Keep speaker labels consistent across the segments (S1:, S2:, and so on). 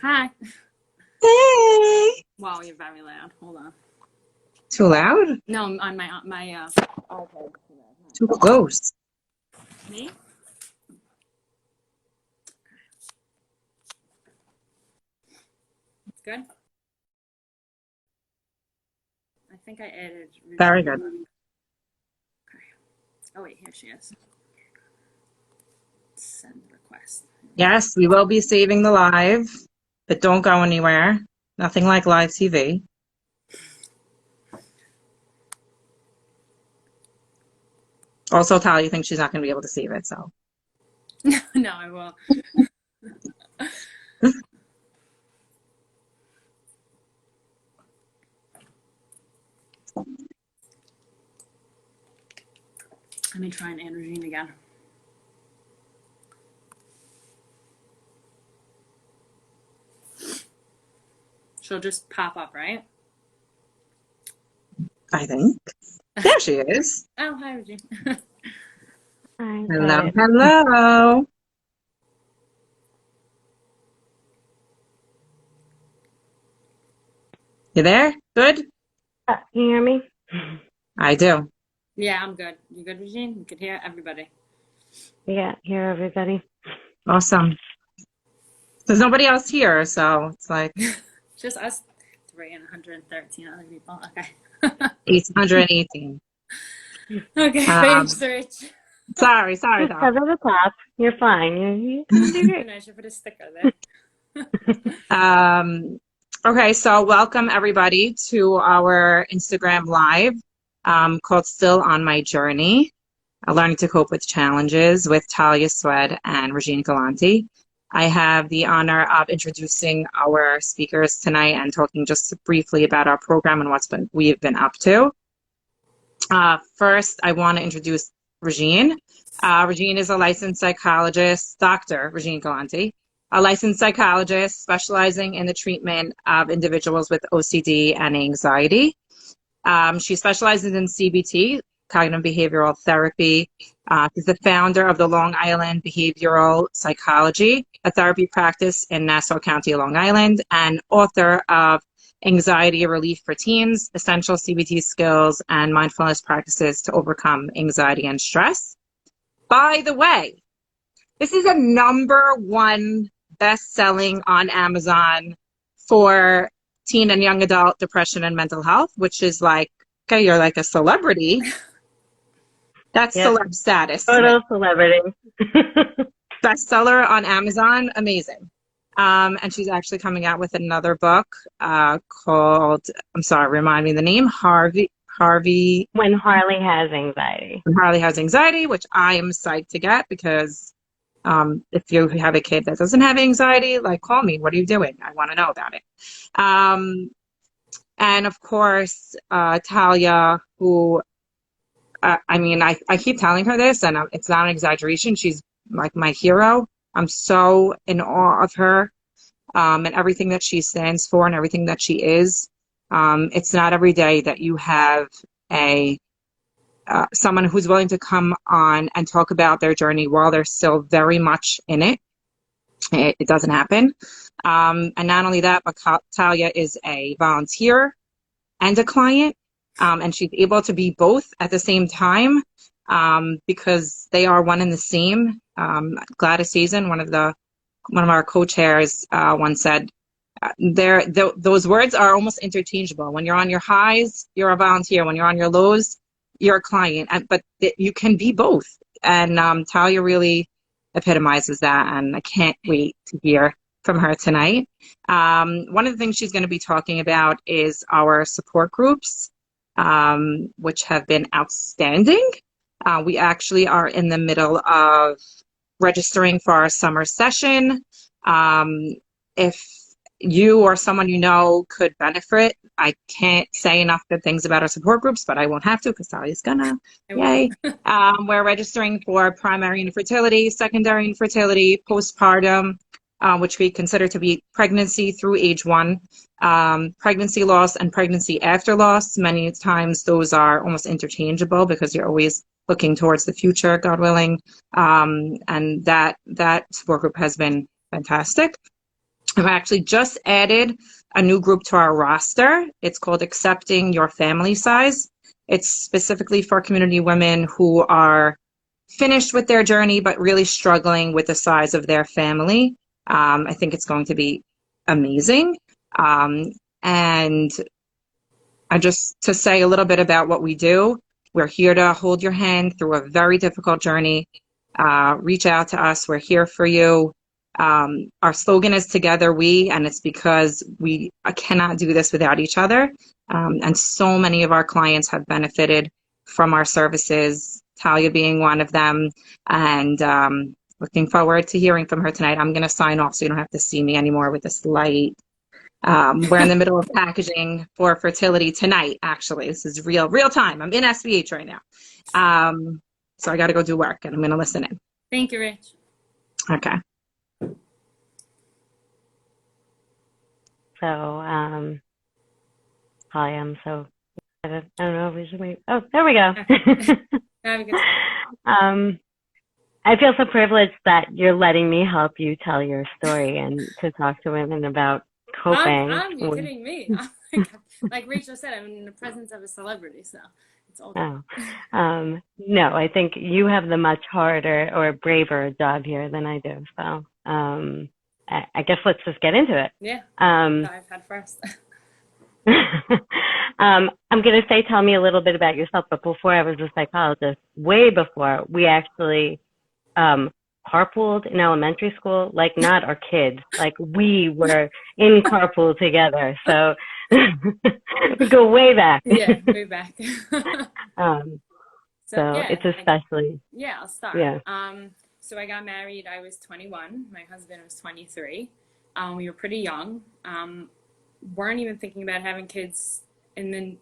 S1: Hi.
S2: Hey!
S1: Wow, you're very loud. Hold on.
S2: Too loud?
S1: No, on my okay.
S2: Too close.
S1: Me? Good. I think I added
S2: Very good.
S1: Regine. Okay. Oh wait, here she is. Send request.
S2: Yes, we will be saving the live, but don't go anywhere. Nothing like live TV. Also, Talia thinks she's not going to be able to save it, so.
S1: No, I will. Let me try and add Regine again. She'll just pop up, right?
S2: I think. There she is.
S1: Oh, hi, Regine.
S3: I got
S2: Hello,
S3: it.
S2: hello. You there? Good?
S3: Can you hear me?
S2: I do.
S1: Yeah, I'm good. You good, Regine? You could hear everybody.
S3: Yeah, hear everybody.
S2: Awesome. There's nobody else here, so it's like
S1: Just us three and 113 other people. Okay.
S2: 818.
S1: Okay,
S2: Um,
S1: page search.
S2: sorry,
S3: Just
S2: though.
S3: cover the top. You're fine. You're gonna do great.
S1: I should put a sticker there.
S2: Okay, so welcome everybody to our Instagram live called Still on My Journey, Learning to Cope with Challenges with Talia Swed and Regine Galanti. I have the honor of introducing our speakers tonight and talking just briefly about our program and we've been up to. First, I want to introduce Regine. Regine is a licensed psychologist, Dr. Regine Galanti, a licensed psychologist specializing in the treatment of individuals with OCD and anxiety. She specializes in CBT, cognitive behavioral therapy. She's the founder of the Long Island Behavioral Psychology, a therapy practice in Nassau County, Long Island, and author of Anxiety Relief for Teens, Essential CBT Skills and Mindfulness Practices to Overcome Anxiety and Stress. By the way, this is a #1 best-selling on Amazon for teen and young adult depression and mental health, which is like, okay, you're like a celebrity. That's
S3: Yep.
S2: celeb status.
S3: Photo celebrity.
S2: Bestseller on Amazon, amazing. And she's actually coming out with another book called, I'm sorry, remind me the name,
S3: When Harley has anxiety.
S2: When Harley Has Anxiety, which I am psyched to get because if you have a kid that doesn't have anxiety, like, call me. What are you doing? I want to know about it. And of course, Talia, who, I keep telling her this, and it's not an exaggeration. She's like my hero. I'm so in awe of her and everything that she stands for and everything that she is. It's not every day that you have someone who's willing to come on and talk about their journey while they're still very much in it. It doesn't happen. And not only that, but Talia is a volunteer and a client. And she's able to be both at the same time because they are one and the same. Gladys Hazen, one of our co-chairs, once said, those words are almost interchangeable. When you're on your highs, you're a volunteer. When you're on your lows, you're a client. But you can be both. And Talia really epitomizes that, and I can't wait to hear from her tonight. One of the things she's going to be talking about is our support groups, which have been outstanding. We actually are in the middle of registering for our summer session. If you or someone you know could benefit, I can't say enough good things about our support groups, but I won't have to because Talia's gonna. Yay. We're registering for primary infertility, secondary infertility, postpartum, which we consider to be pregnancy through age 1, pregnancy loss and pregnancy after loss. Many times those are almost interchangeable because you're always looking towards the future, God willing. And that support group has been fantastic. I've actually just added a new group to our roster. It's called Accepting Your Family Size. It's specifically for community women who are finished with their journey, but really struggling with the size of their family. I think it's going to be amazing. And just to say a little bit about what we do, we're here to hold your hand through a very difficult journey. Reach out to us. We're here for you. Our slogan is Together We, and it's because we cannot do this without each other. And so many of our clients have benefited from our services, Talia being one of them. And looking forward to hearing from her tonight. I'm going to sign off so you don't have to see me anymore with this light. We're in the middle of packaging for Fertility tonight, actually. This is real time. I'm in SVH right now. So I got to go do work, and I'm going to listen in.
S1: Thank you, Rich.
S2: Okay.
S3: So, hi, I don't know if we should wait. Oh, there we go.
S1: Have a good time.
S3: I feel so privileged that you're letting me help you tell your story and to talk to women about coping.
S1: You're kidding me. Like Rachel said, I'm in the presence of a celebrity, so it's all good.
S3: Oh. No, I think you have the much harder or braver job here than I do. So, I guess let's just get into it.
S1: Yeah. I've had first.
S3: I'm going to say, tell me a little bit about yourself, but before I was a psychologist, way before, we actually carpooled in elementary school, like not our kids, like we were in carpool together. So we go way back.
S1: Yeah, way back.
S3: So
S1: yeah,
S3: it's especially.
S1: Yeah, I'll start.
S3: Yeah.
S1: So I got married, I was 21. My husband was 23. We were pretty young. Weren't even thinking about having kids in the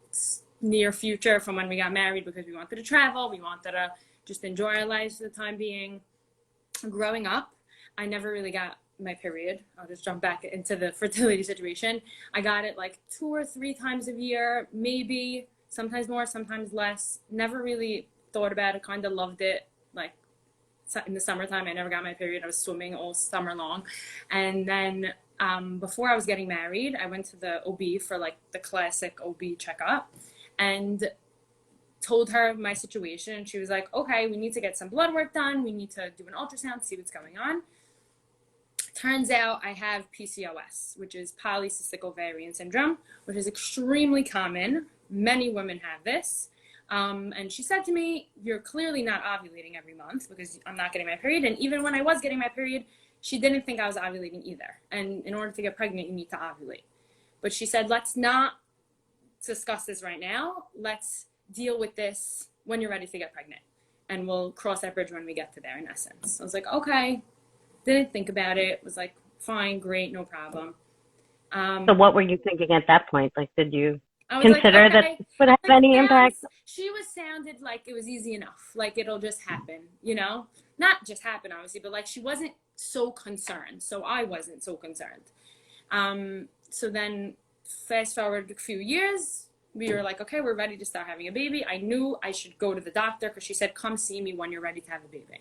S1: near future from when we got married because we wanted to travel. We wanted to just enjoy our lives for the time being. Growing up, I never really got my period. I'll just jump back into the fertility situation. I got it like 2 or 3 times a year, maybe, sometimes more, sometimes less. Never really thought about it, kind of loved it. Like in the summertime, I never got my period. I was swimming all summer long. And then before I was getting married, I went to the OB for like the classic OB checkup and told her my situation. And she was like, okay, we need to get some blood work done. We need to do an ultrasound, see what's going on. Turns out I have PCOS, which is polycystic ovarian syndrome, which is extremely common. Many women have this. And she said to me, you're clearly not ovulating every month because I'm not getting my period. And even when I was getting my period, she didn't think I was ovulating either. And in order to get pregnant, you need to ovulate. But she said, let's not discuss this right now. Let's deal with this when you're ready to get pregnant. And we'll cross that bridge when we get to there, in essence. I was like, okay. Didn't think about it. Was like, fine, great, no problem.
S3: So what were you thinking at that point? Like, did you
S1: like,
S3: consider
S1: okay,
S3: that this would have any impact?
S1: She sounded like it was easy enough. Like it'll just happen, you know? Not just happen, obviously, but like she wasn't so concerned. So I wasn't so concerned. So then fast forward a few years, we were like, okay, we're ready to start having a baby. I knew I should go to the doctor because she said, come see me when you're ready to have a baby.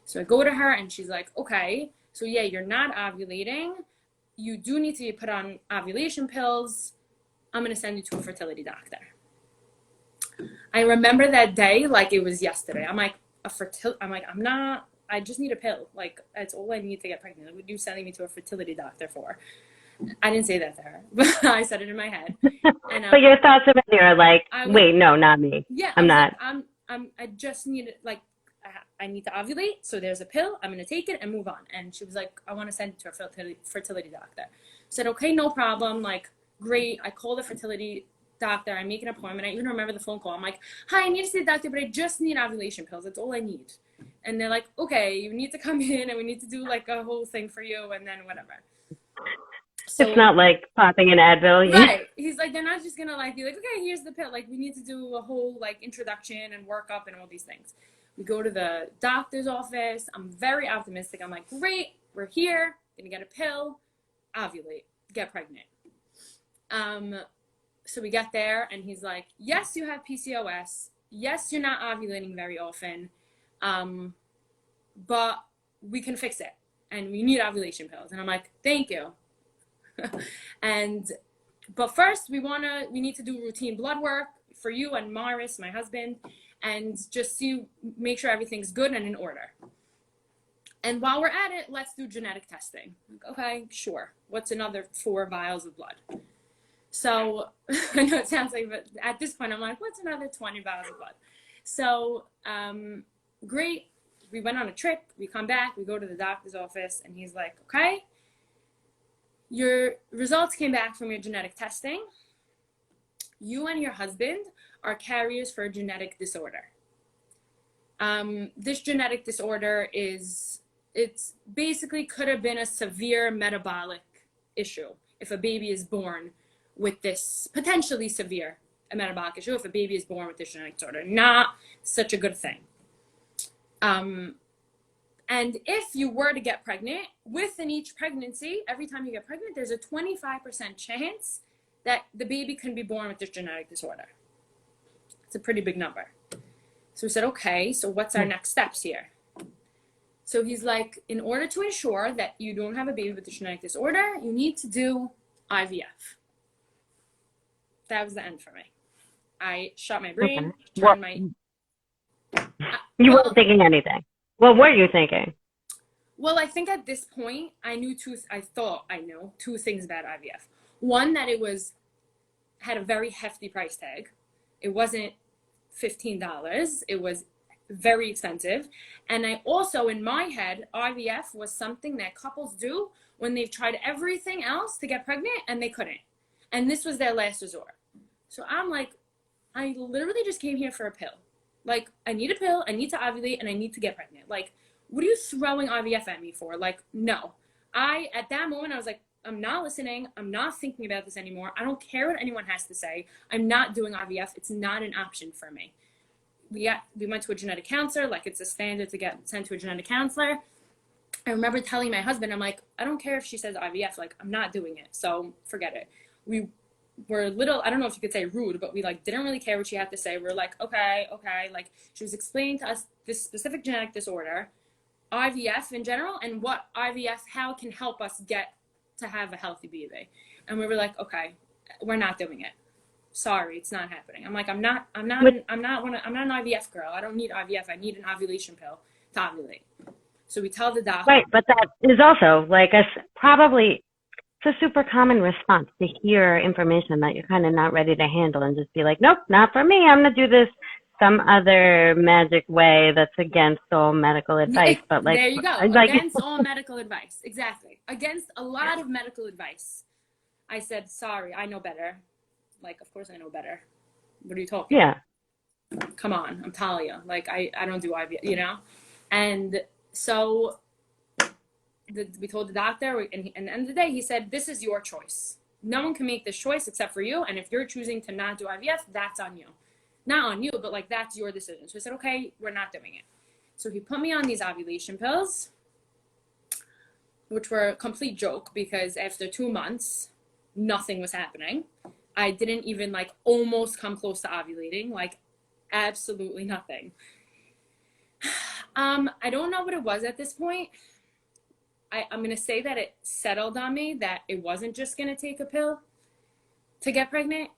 S1: So I go to her and she's like, okay, so yeah, you're not ovulating. You do need to be put on ovulation pills. I'm going to send you to a fertility doctor. I remember that day like it was yesterday. I'm like, I just need a pill. Like, that's all I need to get pregnant. What are you sending me to a fertility doctor for? I didn't say that to her, but I said it in my head. And,
S3: but your thoughts about it are like, wait, no, not me.
S1: Yeah,
S3: I'm not.
S1: Like, I just need it. Like, I need to ovulate. So there's a pill. I'm going to take it and move on. And she was like, I want to send it to a fertility doctor. I said, okay, no problem. Like, great. I call the fertility doctor. I make an appointment. I even remember the phone call. I'm like, hi, I need to see the doctor, but I just need ovulation pills. That's all I need. And they're like, okay, you need to come in and we need to do like a whole thing for you and then whatever. So,
S3: it's not like popping an Advil.
S1: Right. He's like, they're not just going to like be like, okay, here's the pill. Like, we need to do a whole like introduction and workup and all these things. We go to the doctor's office. I'm very optimistic. I'm like, great, we're here. Gonna get a pill, ovulate, get pregnant. So we get there and he's like, yes, you have PCOS. Yes, you're not ovulating very often. But we can fix it. And we need ovulation pills. And I'm like, thank you. But first we need to do routine blood work for you and Morris, my husband, and just make sure everything's good and in order. And while we're at it, let's do genetic testing. Like, okay, sure. What's another 4 vials of blood? So I know it sounds like, but at this point I'm like, what's another 20 vials of blood? So great. We went on a trip. We come back. We go to the doctor's office, and he's like, okay, your results came back from your genetic testing. You and your husband are carriers for a genetic disorder. This genetic disorder it's basically could have been a severe metabolic issue if a baby is born with this potentially severe metabolic issue, if a baby is born with this genetic disorder. Not such a good thing. And if you were to get pregnant, within each pregnancy, every time you get pregnant, there's a 25% chance that the baby can be born with this genetic disorder. It's a pretty big number. So we said, okay, so what's our next steps here? So he's like, in order to ensure that you don't have a baby with the genetic disorder, you need to do IVF. That was the end for me. I shut my brain, turned my...
S3: You weren't thinking anything. What were you thinking?
S1: Well, I think at this point, I thought I knew 2 things about IVF. One, that it had a very hefty price tag. It wasn't $15. It was very expensive. And I also, in my head, IVF was something that couples do when they've tried everything else to get pregnant and they couldn't. And this was their last resort. So I'm like, I literally just came here for a pill. Like, I need a pill, I need to ovulate, and I need to get pregnant. Like, what are you throwing IVF at me for? Like, no. At that moment, I was like, I'm not listening. I'm not thinking about this anymore. I don't care what anyone has to say. I'm not doing IVF. It's not an option for me. We went to a genetic counselor. Like, it's a standard to get sent to a genetic counselor. I remember telling my husband, I'm like, I don't care if she says IVF. Like, I'm not doing it. So forget it. We were a little, I don't know if you could say rude, but we like didn't really care what she had to say. We were like, okay. Like, she was explaining to us this specific genetic disorder, IVF in general, and what IVF, how it can help us get to have a healthy baby. And we were like, okay, we're not doing it. Sorry, it's not happening. I'm like, I'm not an IVF girl. I don't need IVF. I need an ovulation pill to ovulate. So we tell the doctor.
S3: Right, but that is also like probably it's a super common response to hear information that you're kind of not ready to handle and just be like, nope, not for me. I'm going to do this some other magic way that's against all medical advice. But like,
S1: there you go.
S3: Like,
S1: against all medical advice. Exactly. Against a lot of medical advice. I said, sorry, I know better. Like, of course I know better. What are you talking about? Yeah. Come on, I'm Talia. Like, I don't do IVF, you know? And so we told the doctor, and at the end of the day, he said, this is your choice. No one can make this choice except for you. And if you're choosing to not do IVF, that's on you. Not on you, but like, that's your decision. So I said, okay, we're not doing it. So he put me on these ovulation pills, which were a complete joke because after 2 months, nothing was happening. I didn't even like almost come close to ovulating, like absolutely nothing. I don't know what it was at this point. I'm going to say that it settled on me that it wasn't just going to take a pill to get pregnant.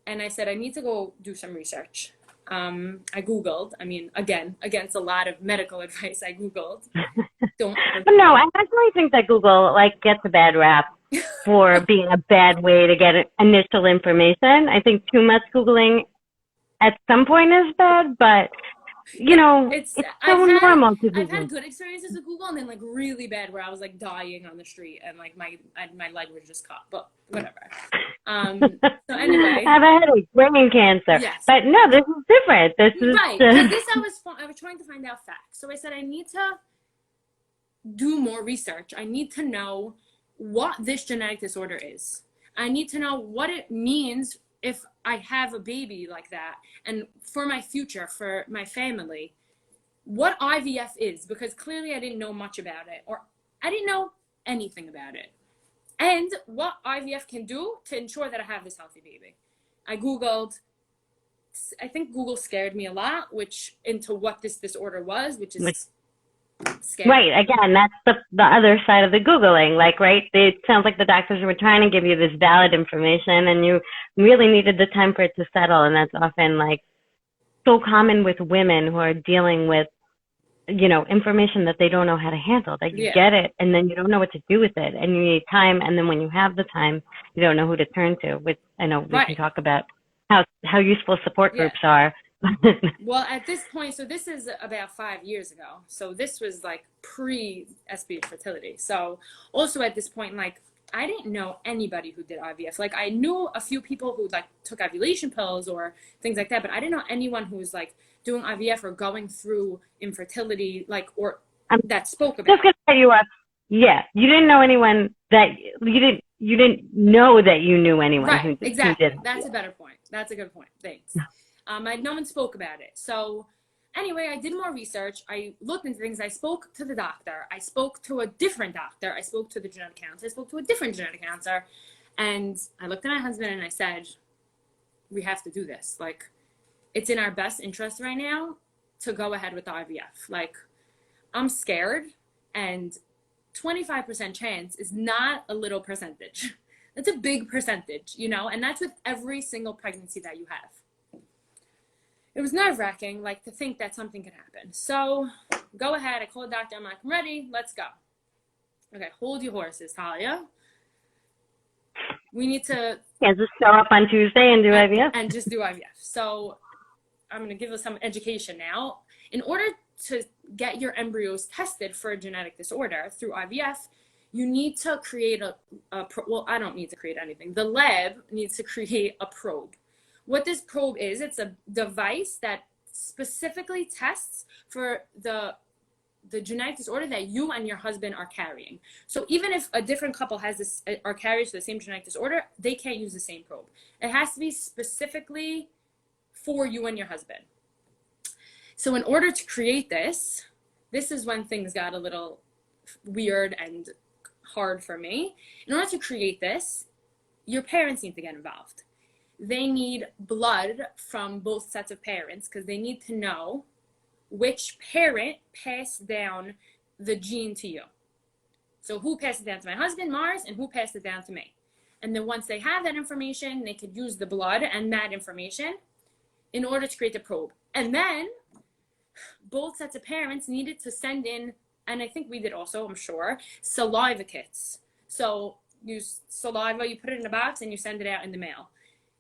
S1: And I said, I need to go do some research. I Googled, I mean, again, against a lot of medical advice, I Googled. No,
S3: I actually think that Google like gets a bad rap for being a bad way to get initial information. I think too much Googling at some point is bad, but you know, it's so normal to Google.
S1: I've had good experiences with Google and then like really bad where I was like dying on the street and like my leg was just cut, but whatever. So anyway.
S3: I have a headache, brain cancer. Yes. But no, this is different. This is
S1: right. I was trying to find out facts. So I said, I need to do more research. I need to know what this genetic disorder is. I need to know what it means if I have a baby like that, and for my future, for my family, what IVF is, because clearly I didn't know much about it, or I didn't know anything about it, and what IVF can do to ensure that I have this healthy baby. I Googled, I think Google scared me a lot, into what this disorder was, which is Scared.
S3: Right. Again, that's the other side of the Googling. Like, right, it sounds like the doctors were trying to give you this valid information and you really needed the time for it to settle. And that's often like so common with women who are dealing with, information that they don't know how to handle. That you get it and then you don't know what to do with it and you need time. And then when you have the time, you don't know who to turn to, which I know we can talk about how useful support groups are.
S1: Well, at this point, so this is about 5 years ago. So this was like pre-SB fertility. So also at this point, like I didn't know anybody who did IVF. Like I knew a few people who like took ovulation pills or things like that, but I didn't know anyone who was like doing IVF or going through infertility, like that spoke about.
S3: Just gonna cut you up. Yeah, you didn't know anyone that you didn't know that you knew anyone who
S1: exactly.
S3: did.
S1: That's a better point. That's a good point. Thanks. No one spoke about it. So anyway, I did more research. I looked into things. I spoke to the doctor. I spoke to a different doctor. I spoke to the genetic counselor. I spoke to a different genetic counselor. And I looked at my husband and I said, we have to do this. Like, it's in our best interest right now to go ahead with the IVF. Like, I'm scared. And 25% chance is not a little percentage. That's a big percentage, and that's with every single pregnancy that you have. It was nerve-wracking, like to think that something could happen. So go ahead. I called the doctor. I'm like, I'm ready. Let's go. Okay, hold your horses, Talia. We need to
S3: just show up on Tuesday and do IVF.
S1: And just do IVF. So I'm going to give us some education now. In order to get your embryos tested for a genetic disorder through IVF, you need to create well, I don't need to create anything. The lab needs to create a probe. What this probe is, it's a device that specifically tests for the genetic disorder that you and your husband are carrying. So even if a different couple has this, are carriers of the same genetic disorder, they can't use the same probe. It has to be specifically for you and your husband. So in order to create this is when things got a little weird and hard for me. In order to create this, your parents need to get involved. They need blood from both sets of parents because they need to know which parent passed down the gene to you. So who passed it down to my husband, Mars, and who passed it down to me. And then once they have that information, they could use the blood and that information in order to create the probe. And then both sets of parents needed to send in, and I think we did also, I'm sure, saliva kits. So you saliva, you put it in a box and you send it out in the mail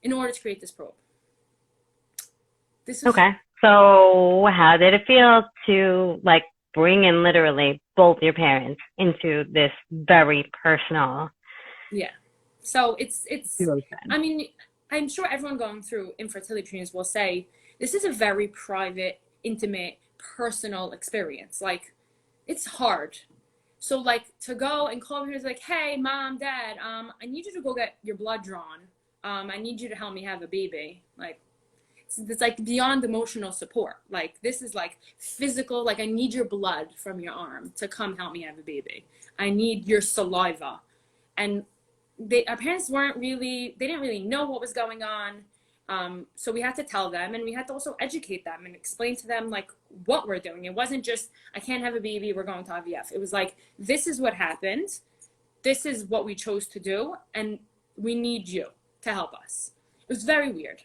S1: in order to create this probe.
S3: Okay. So how did it feel to like bring in literally both your parents into this very personal?
S1: Yeah. So it's, I mean, I'm sure everyone going through infertility treatments will say, this is a very private, intimate, personal experience. Like, it's hard. So like to go and call her, like, hey, mom, dad, I need you to go get your blood drawn. I need you to help me have a baby. Like, it's like beyond emotional support. Like, this is like physical, like I need your blood from your arm to come help me have a baby. I need your saliva. And our parents they didn't really know what was going on. So we had to tell them, and we had to also educate them and explain to them like what we're doing. It wasn't just, I can't have a baby, we're going to IVF. It was like, this is what happened. This is what we chose to do. And we need you to help us. It was very weird.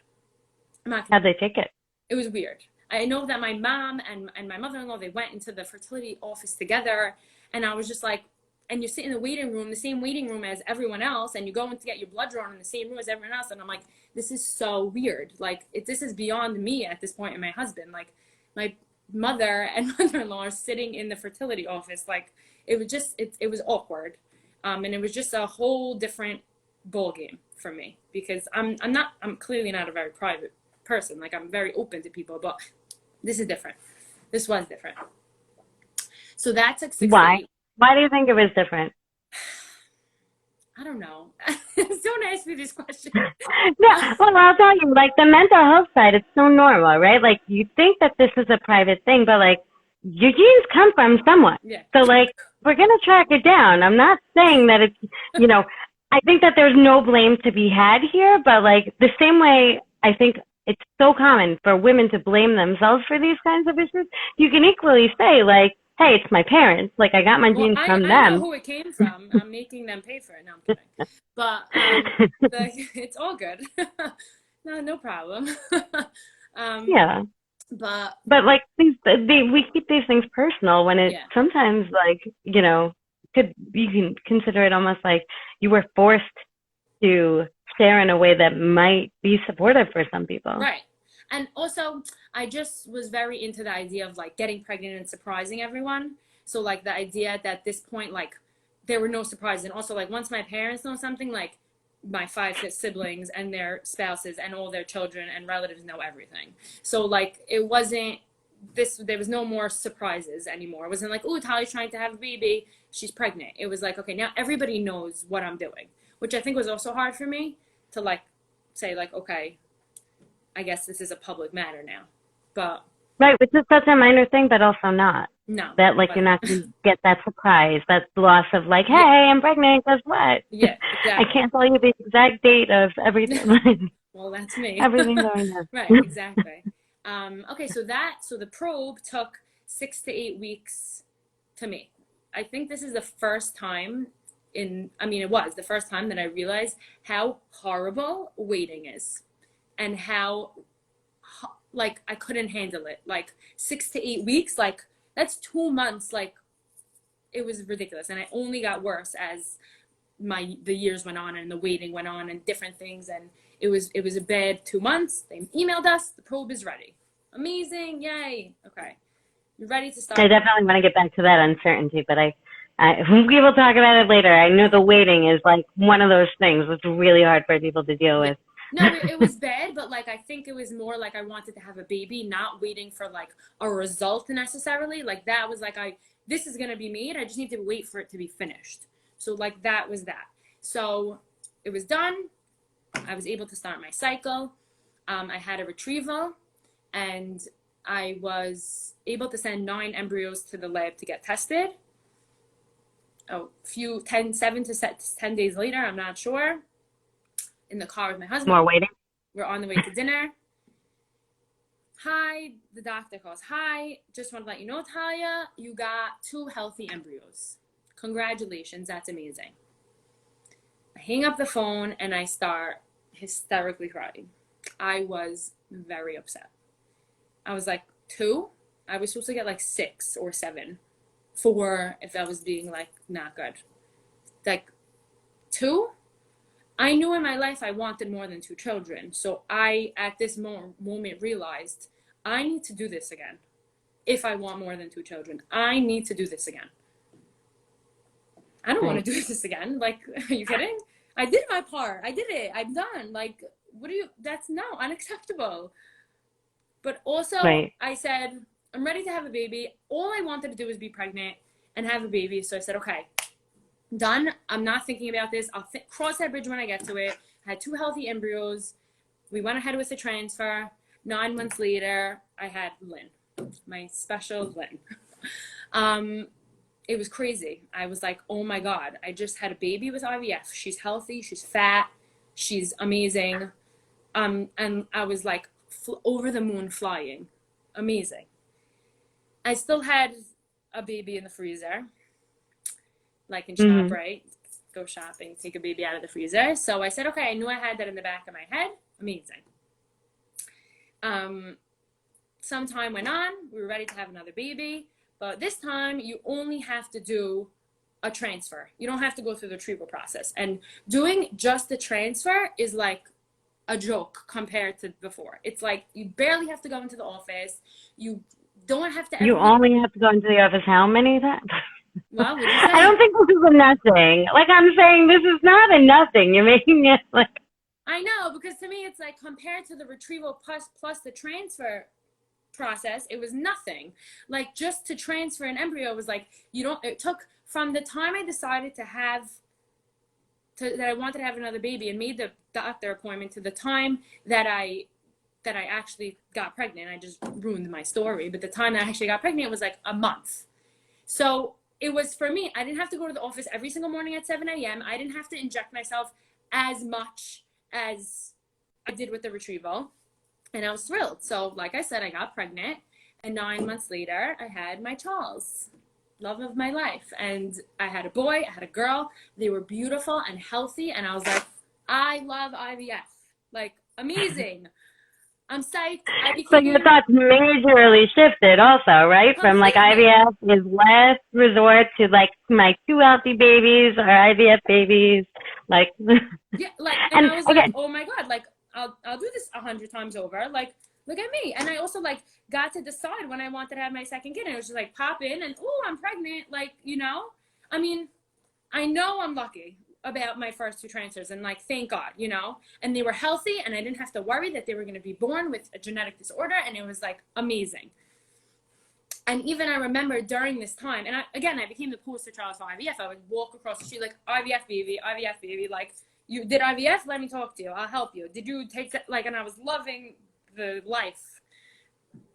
S3: How'd they take it?
S1: It was weird. I know that my mom and my mother-in-law, they went into the fertility office together, and I was just like, and you sit in the waiting room, the same waiting room as everyone else, and you go in to get your blood drawn in the same room as everyone else, and I'm like, this is so weird. Like, this is beyond me at this point, and my husband. Like, my mother and mother-in-law are sitting in the fertility office. Like, it was just, it was awkward. And it was just a whole different ball game for me, because I'm clearly not a very private person. Like, I'm very open to people, but this is different. This was different. So that took 6
S3: Why? Why do you think it was different?
S1: I don't know. Don't ask me this question.
S3: No, well, I'll tell you, like the mental health side, it's so normal, right? Like, you think that this is a private thing, but like, your genes come from someone.
S1: Yeah.
S3: So like, we're going to track it down. I'm not saying that it's, I think that there's no blame to be had here, but like the same way I think it's so common for women to blame themselves for these kinds of issues, you can equally say like, hey, it's my parents. Like, I got my genes from
S1: I know
S3: them.
S1: who it came from. I'm making them pay for it. No, I'm kidding. But it's all good. No problem. um,
S3: Yeah.
S1: but
S3: But like we keep these things personal when it
S1: yeah,
S3: sometimes, like, you can consider it almost like you were forced to share in a way that might be supportive for some people.
S1: right. And also, I just was very into the idea of like getting pregnant and surprising everyone. So like the idea that at this point, like there were no surprises. And also like once my parents know something, like my five siblings and their spouses and all their children and relatives know everything. So like it wasn't there was no more surprises anymore. It wasn't like, oh, Talia's trying to have a baby, she's pregnant. It was like, okay, now everybody knows what I'm doing, which I think was also hard for me to like say like, okay, I guess this is a public matter now. But
S3: Right, which is such a minor thing, but also not.
S1: no.
S3: That, like,
S1: But,
S3: you're not going to get that surprise, that loss of, like, hey,
S1: yeah,
S3: I'm pregnant, guess what?
S1: yeah,
S3: I
S1: exactly.
S3: can't tell you the exact date of everything,
S1: Well, that's me.
S3: everything going on.
S1: Right, exactly. Okay, so the probe took 6 to 8 weeks to make. I think this is the first time it was the first time that I realized how horrible waiting is and how, like, I couldn't handle it. Like, 6 to 8 weeks, like, that's 2 months. Like, it was ridiculous. And it only got worse as the years went on and the waiting went on and different things, and it was a bad 2 months. They emailed us, the probe is ready. Amazing, yay. Okay, you're ready to start.
S3: I definitely want to get back to that uncertainty, but we will talk about it later. I know the waiting is like one of those things that's really hard for people to deal with.
S1: No, it was bad, but like I think it was more like I wanted to have a baby, not waiting for like a result necessarily. Like that was like this is gonna be made, I just need to wait for it to be finished. So like that was that. So it was done. I was able to start my cycle. I had a retrieval, and I was able to send 9 embryos to the lab to get tested. 7 to 10 days later, I'm not sure, in the car with my husband.
S3: More waiting?
S1: We're on the way to dinner. Hi, the doctor calls. Hi, just want to let you know, Talia, you got 2 healthy embryos. Congratulations, that's amazing. I hang up the phone and I start hysterically crying. I was very upset. I was like, 2? I was supposed to get like 6 or 7 for if I was being like not good. Like 2? I knew in my life I wanted more than 2 children. So I, at this moment, realized I need to do this again. If I want more than 2 children, I need to do this again. I don't want to do this again. Like, are you kidding? I did my part. I did it. I'm done. Like, that's unacceptable. But also, right. I said, I'm ready to have a baby. All I wanted to do was be pregnant and have a baby. So I said, okay, done. I'm not thinking about this. I'll cross that bridge when I get to it. I had 2 healthy embryos. We went ahead with the transfer. 9 months later, I had Lynn, my special Lynn. It was crazy. I was like, oh my God, I just had a baby with IVF. She's healthy. She's fat. She's amazing. And I was like over the moon flying. Amazing. I still had a baby in the freezer, like in shop, right? Go shopping, take a baby out of the freezer. So I said, okay, I knew I had that in the back of my head. Amazing. Some time went on. We were ready to have another baby. But this time, you only have to do a transfer. You don't have to go through the retrieval process. And doing just the transfer is like a joke compared to before. It's like you barely have to go into the office. You don't have to.
S3: You only have to go into the office how many times?
S1: Well, what did you say?
S3: I don't think this is a nothing. Like, I'm saying this is not a nothing. You're making it like.
S1: I know, because to me, it's like compared to the retrieval plus the transfer process, it was nothing. Like, just to transfer an embryo was like, it took from the time I decided that I wanted to have another baby and made the doctor appointment to the time that I actually got pregnant. I just ruined my story, but the time that I actually got pregnant was like a month. So it was, for me, I didn't have to go to the office every single morning at 7 a.m. I didn't have to inject myself as much as I did with the retrieval. And I was thrilled. So like I said, I got pregnant, and 9 months later, I had my Charles. love of my life. And I had a boy, I had a girl. They were beautiful and healthy. And I was like, I love IVF. Like, amazing. I'm psyched. I
S3: So
S1: became
S3: your thoughts majorly shifted also, right? From like
S1: completely.
S3: IVF is last resort to like my 2 healthy babies or IVF babies. Like,
S1: Yeah, like, and
S3: and
S1: I was like,
S3: again,
S1: oh my God, like, I'll do this 100 times over. Like, look at me. And I also like got to decide when I wanted to have my second kid. And it was just like pop in and, oh, I'm pregnant. Like, you know, I mean, I know I'm lucky about my first 2 transfers, and like, thank God, you know, and they were healthy, and I didn't have to worry that they were going to be born with a genetic disorder. And it was like amazing. And even I remember during this time, and I became the poster child for IVF. I would walk across the street like, IVF baby, like, you did IVF? Let me talk to you. I'll help you. Did you take that? Like, and I was loving the life,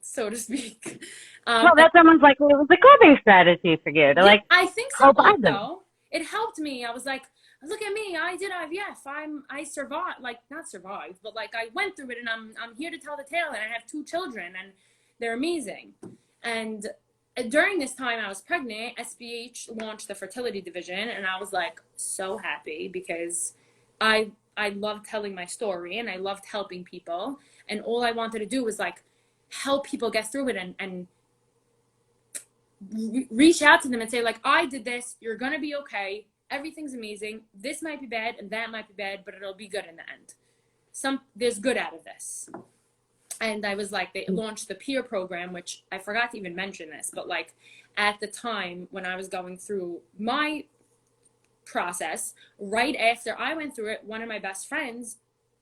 S1: so to speak.
S3: well, that's almost like it was a coping strategy for you to
S1: Yeah,
S3: like
S1: I think so.
S3: cope
S1: Like,
S3: others.
S1: though, it helped me. I was like, look at me. I did IVF. I survived. Like, not survived, but like, I went through it, and I'm here to tell the tale. And I have 2 children, and they're amazing. And during this time I was pregnant, SBH launched the fertility division, and I was like so happy because I loved telling my story, and I loved helping people, and all I wanted to do was like help people get through it, and reach out to them and say like, I did this, you're gonna be okay, everything's amazing, this might be bad and that might be bad, but it'll be good in the end. There's good out of this. And I was like, they launched the peer program, which I forgot to even mention this, but like at the time when I was going through my process, right after I went through it, one of my best friends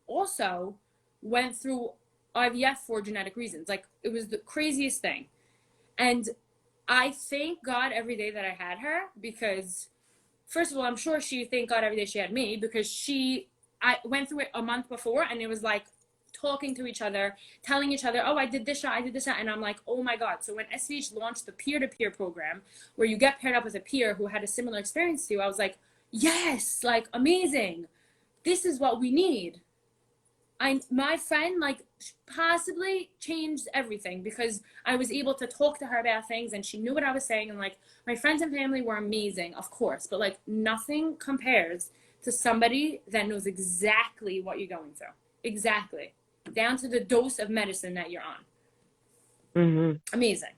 S1: also went through IVF for genetic reasons. Like, it was the craziest thing. And I thank God every day that I had her, because first of all, I'm sure she thanked God every day she had me, because I went through it a month before, and it was like talking to each other, telling each other, oh, I did this shot, and I'm like, oh my God. So when SVH launched the peer-to-peer program, where you get paired up with a peer who had a similar experience to you, I was like, yes, like, amazing. This is what we need. My friend, like, possibly changed everything, because I was able to talk to her about things, and she knew what I was saying. And like, my friends and family were amazing, of course, but like, nothing compares to somebody that knows exactly what you're going through. Exactly. Down to the dose of medicine that you're on.
S3: Mm-hmm.
S1: Amazing.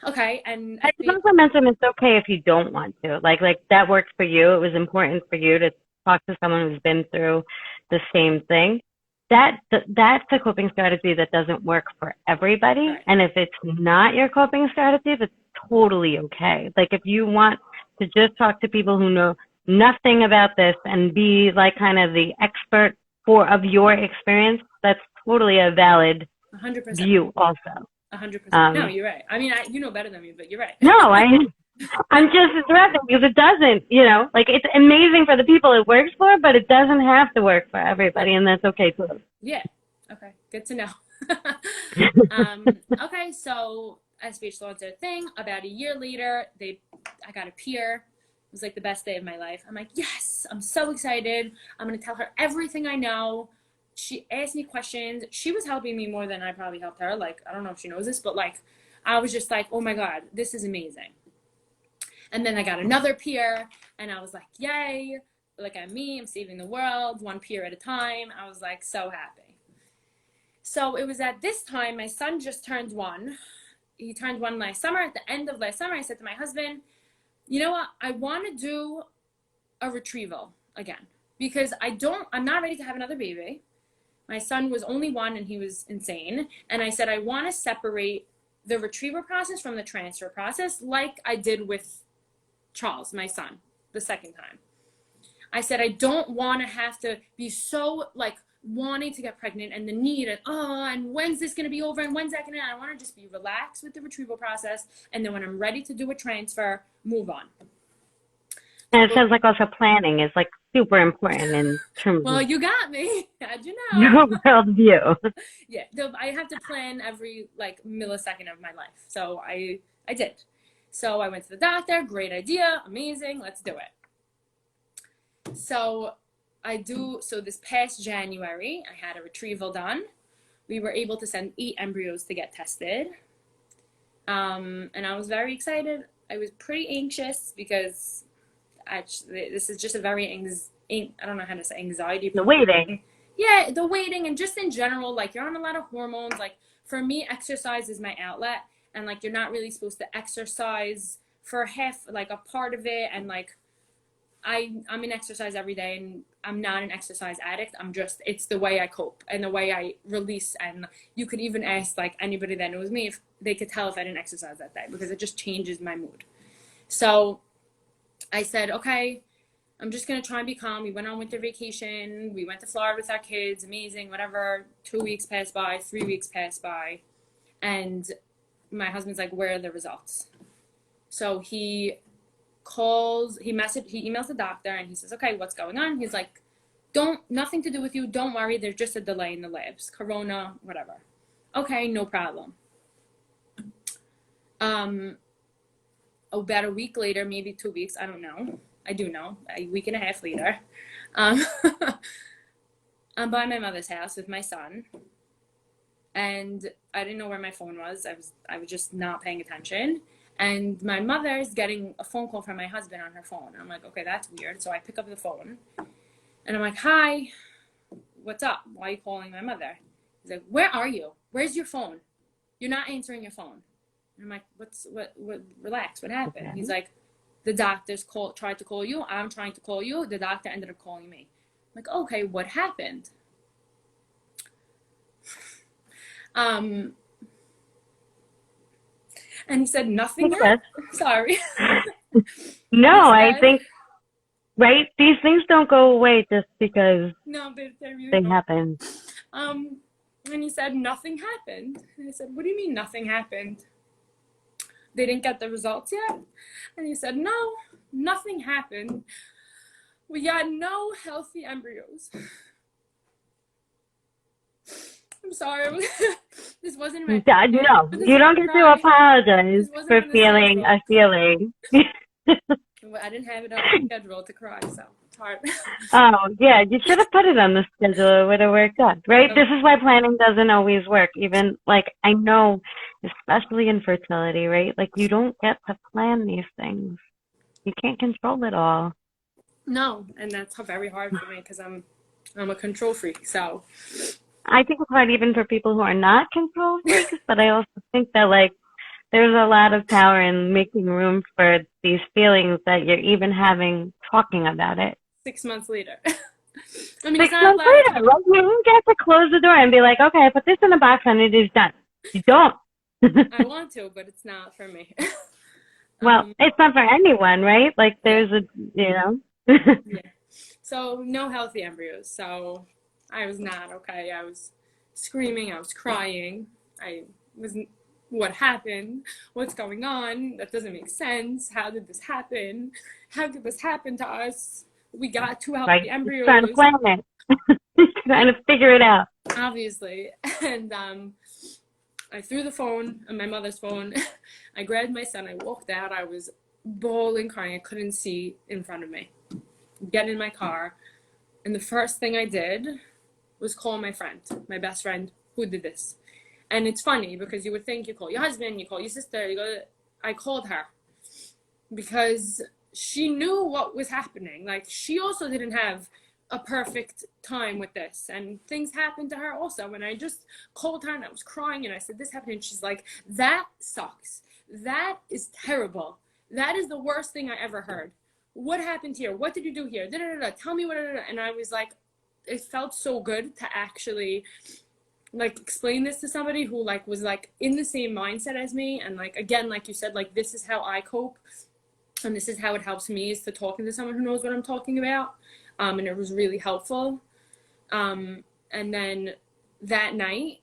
S1: Okay, and
S3: I just also mentioned it's okay if you don't want to. Like that worked for you. It was important for you to talk to someone who's been through the same thing. That's a coping strategy that doesn't work for everybody.
S1: Right.
S3: And if it's not your coping strategy, that's totally okay. Like, if you want to just talk to people who know nothing about this and be like kind of the expert of your experience, that's totally a valid
S1: 100%.
S3: view also.
S1: 100%. No, you're right. I mean, you know better than me, but you're right.
S3: No, I'm just interrupting because it doesn't, like, it's amazing for the people it works for, but it doesn't have to work for everybody, and that's okay too.
S1: Yeah. Okay. Good to know. Okay. So SBH launched their thing. About a year later, I got a peer. It was like the best day of my life. I'm like, yes, I'm so excited. I'm going to tell her everything I know. She asked me questions. She was helping me more than I probably helped her. Like, I don't know if she knows this, but like, I was just like, oh my God, this is amazing. And then I got another peer, and I was like, yay, look at me, I'm saving the world, one peer at a time. I was like, so happy. So it was at this time, my son just turned 1. He turned 1 last summer. At the end of last summer, I said to my husband, you know what, I want to do a retrieval again, because I'm not ready to have another baby. My son was only 1 and he was insane. And I said, I want to separate the retrieval process from the transfer process, like I did with Charles, my son, the second time. I said, I don't want to have to be so like wanting to get pregnant and the need and when's this going to be over and when's that going to end? I want to just be relaxed with the retrieval process. And then when I'm ready to do a transfer, move on.
S3: And it sounds like also planning is like super important in terms
S1: well,
S3: of
S1: you got me. How'd you know?
S3: your worldview.
S1: Yeah, I have to plan every like millisecond of my life. So I did. So I went to the doctor. Great idea. Amazing. Let's do it. So this past January, I had a retrieval done. We were able to send 8 embryos to get tested. And I was very excited. I was pretty anxious because this is just a very I don't know how to say anxiety.
S3: The waiting.
S1: Yeah, the waiting, and just in general, like you're on a lot of hormones. Like for me, exercise is my outlet, and like you're not really supposed to exercise for half, like a part of it, and like I'm in exercise every day, and I'm not an exercise addict. It's the way I cope and the way I release. And you could even ask like anybody that knows me if they could tell if I didn't exercise that day, because it just changes my mood. So I said, okay, I'm just going to try and be calm. We went on winter vacation. We went to Florida with our kids. Amazing, whatever. 2 weeks passed by, 3 weeks passed by. And my husband's like, where are the results? So he emails the doctor, and he says, okay, what's going on? He's like, nothing to do with you. Don't worry. There's just a delay in the labs. Corona, whatever. Okay, no problem. About a week later, maybe 2 weeks, I don't know. I do know, a week and a half later, I'm by my mother's house with my son, and I didn't know where my phone was. I was just not paying attention, and my mother's getting a phone call from my husband on her phone. I'm like, okay, that's weird. So I pick up the phone, and I'm like, hi, what's up? Why are you calling my mother? He's like, where are you? Where's your phone? You're not answering your phone. And I'm like, what, relax, what happened?
S3: Okay.
S1: He's like, the doctors tried to call you. I'm trying to call you. The doctor ended up calling me. I'm like, okay, what happened? And he said nothing happened. Sorry.
S3: No, I think, right? These things don't go away just because
S1: they really
S3: they
S1: don't.
S3: happen.
S1: And he said nothing happened. And I said, what do you mean nothing happened? They didn't get the results yet? And he said, no, nothing happened. We got no healthy embryos. I'm sorry. This wasn't my...
S3: No, you don't get to apologize for feeling a feeling.
S1: I didn't have it on the schedule to cry, so it's hard.
S3: Oh, yeah, you should have put it on the schedule. It would have worked out, right? This is why planning doesn't always work. Even, like, I know, especially in fertility, right? Like, you don't get to plan these things. You can't control it all.
S1: No, and that's very hard for me because I'm a control freak, so...
S3: I think it's hard even for people who are not control freaks, but I also think that, like, there's a lot of power in making room for these feelings that you're even talking about it. 6
S1: months later. I mean,
S3: 6 months later, like, you don't get to close the door and be like, okay, I put this in a box and it is done. You don't.
S1: I want to, but it's not for me.
S3: Well, it's not for anyone, right? Like, there's
S1: Yeah. So, no healthy embryos. So, I was not okay. I was screaming. I was crying. What happened? What's going on? That doesn't make sense. How did this happen? How did this happen to us? We got 2 healthy embryos.
S3: Trying to plan it. Trying to figure it out.
S1: Obviously. And I threw the phone, my mother's phone. I grabbed my son. I walked out. I was bawling, crying. I couldn't see in front of me. Get in my car. And the first thing I did was call my friend, my best friend, who did this. And it's funny because you would think you call your husband, you call your sister, I called her because she knew what was happening. Like, she also didn't have a perfect time with this, and things happened to her also. And I just called her and I was crying and I said, this happened. And she's like, that sucks. That is terrible. That is the worst thing I ever heard. What happened here? What did you do here? Tell me what. And I was like, it felt so good to actually like explain this to somebody who like was like in the same mindset as me. And like, again, like you said, like, this is how I cope, and this is how it helps me, is to talking to someone who knows what I'm talking about. And it was really helpful. And then that night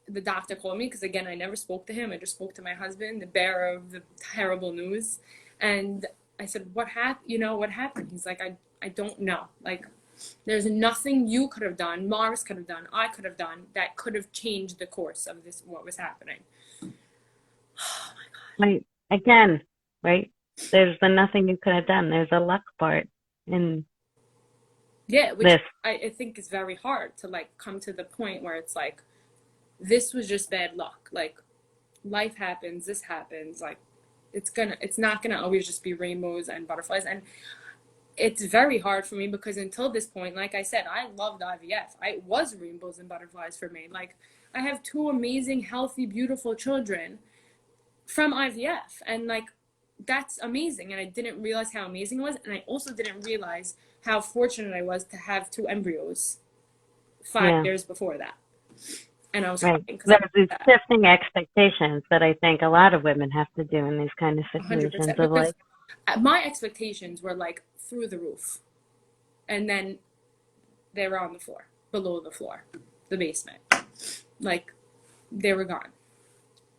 S1: the doctor called me, because again, I never spoke to him. I just spoke to my husband, the bearer of the terrible news. And I said, what happened? He's like, I don't know. Like, there's nothing you could have done, Morris could have done, I could have done, that could have changed the course of this, what was happening. Oh my God.
S3: Like, again, right? There's the nothing you could have done. There's a luck part in
S1: which
S3: this.
S1: I think is very hard to like come to the point where it's like, this was just bad luck. Like, life happens, this happens, like it's not gonna always just be rainbows and butterflies. And it's very hard for me because until this point, like I said, I loved IVF. It was rainbows and butterflies for me. Like I have two amazing, healthy, beautiful children from IVF, and like that's amazing. And I didn't realize how amazing it was, and I also didn't realize how fortunate I was to have two embryos 5 years before that. And I was
S3: Right.
S1: because
S3: There's these shifting expectations that I think a lot of women have to do in these kind of
S1: 100%,
S3: situations of like,
S1: my expectations were like through the roof, and then they were on the floor, below the floor, the basement. Like they were gone.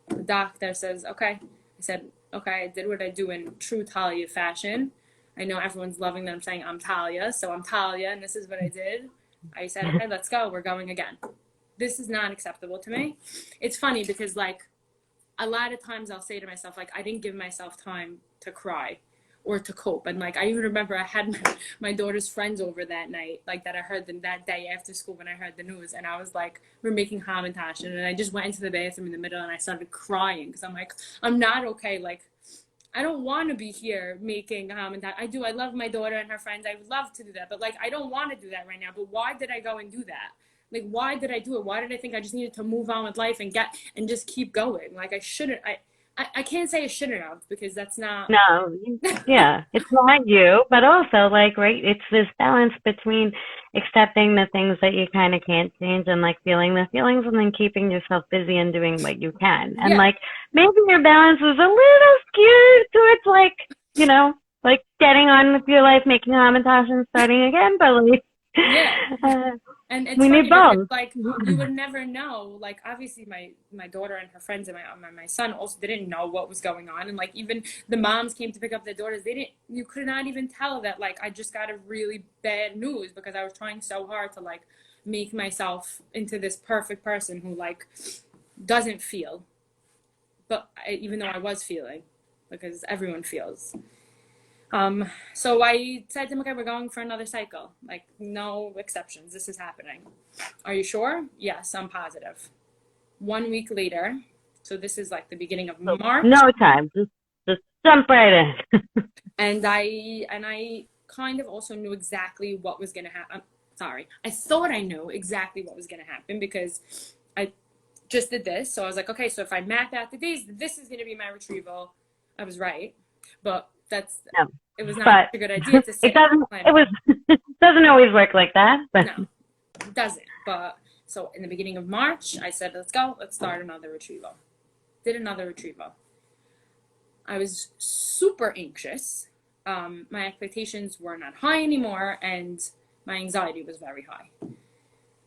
S1: The doctor says, okay. I said, okay, I did what I do in true Talia fashion. I know everyone's loving that I'm saying I'm Talia, so I'm Talia, and this is what I did. I said, okay, let's go. We're going again. This is not acceptable to me. It's funny because, like, a lot of times I'll say to myself, like, I didn't give myself time to cry or to cope. And, like, I even remember I had my daughter's friends over that night, like, that I heard them that day after school when I heard the news. And I was like, we're making hamantaschen. And I just went into the bathroom in the middle and I started crying because I'm like, I'm not okay. Like, I don't want to be here making hamantaschen. I love my daughter and her friends. I would love to do that. But, like, I don't want to do that right now. But why did I go and do that? Like, why did I do it? Why did I think I just needed to move on with life and just keep going? Like, I shouldn't. I can't say I shouldn't have because that's not.
S3: no, yeah, it's not you, but also like, right, it's this balance between accepting the things that you kind of can't change and like feeling the feelings and then keeping yourself busy and doing what you can. And
S1: Yeah.
S3: like, maybe your balance was a little skewed towards like, you know, like getting on with your life, making hamantaschen and starting again, but like,
S1: Yeah. And it's
S3: we
S1: funny
S3: need both.
S1: because, like, you would never know. Like, obviously, my daughter and her friends and my son also didn't know what was going on. And, like, even the moms came to pick up their daughters. You could not even tell that, like, I just got a really bad news because I was trying so hard to, like, make myself into this perfect person who, like, doesn't feel. But even though I was feeling, because everyone feels. So I said to him, okay, we're going for another cycle. Like, no exceptions. This is happening. Are you sure? Yes, I'm positive. 1 week later, so this is like the beginning of March.
S3: No time. Just jump right in.
S1: And I kind of also knew exactly what was going to happen. Sorry. I thought I knew exactly what was going to happen because I just did this. So I was like, okay, so if I map out the days, this is going to be my retrieval. I was right. But it was not a good idea to say.
S3: It doesn't always work like that, but
S1: no, it doesn't. But so in the beginning of March, I said, let's go. Let's start another retrieval. Did another retrieval. I was super anxious. My expectations were not high anymore, and my anxiety was very high.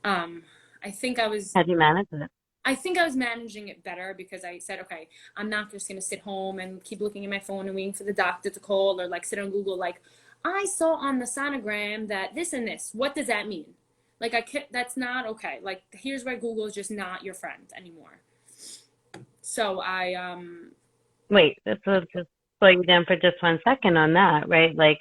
S1: I think I was.
S3: How do you manage it?
S1: I think I was managing it better because I said, okay, I'm not just going to sit home and keep looking at my phone and waiting for the doctor to call or like sit on Google. Like, I saw on the sonogram that this and this, what does that mean? Like, that's not okay. Like, here's where Google is just not your friend anymore. So
S3: Wait, let's just slow you down for just 1 second on that, right? Like,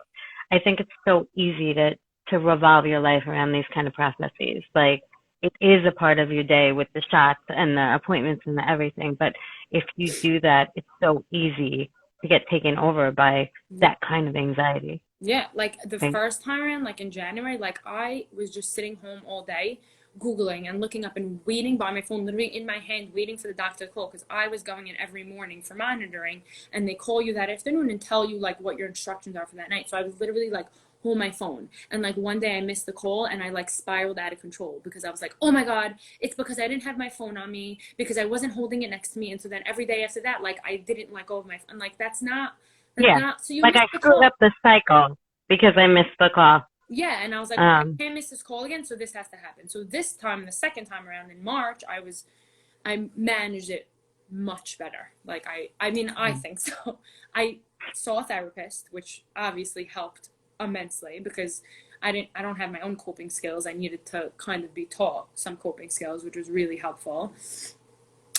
S3: I think it's so easy to revolve your life around these kind of processes. Like, it is a part of your day with the shots and the appointments and the everything. But if you do that, it's so easy to get taken over by that kind of anxiety.
S1: Yeah, like the first time around, like in January, like I was just sitting home all day, Googling and looking up and waiting by my phone, literally in my hand, waiting for the doctor to call because I was going in every morning for monitoring, and they call you that afternoon and tell you like what your instructions are for that night. So I was literally like, hold my phone. And like one day I missed the call and I like spiraled out of control because I was like, oh my God, it's because I didn't have my phone on me because I wasn't holding it next to me. And so then every day after that, like I didn't let go of my phone. Like that's not, so you
S3: like I screwed up the cycle because I missed the call.
S1: Yeah, and I was like, I can't miss this call again, so this has to happen. So this time, the second time around in March, I managed it much better. Like I think so. I saw a therapist, which obviously helped immensely because I don't have my own coping skills. I needed to kind of be taught some coping skills, which was really helpful.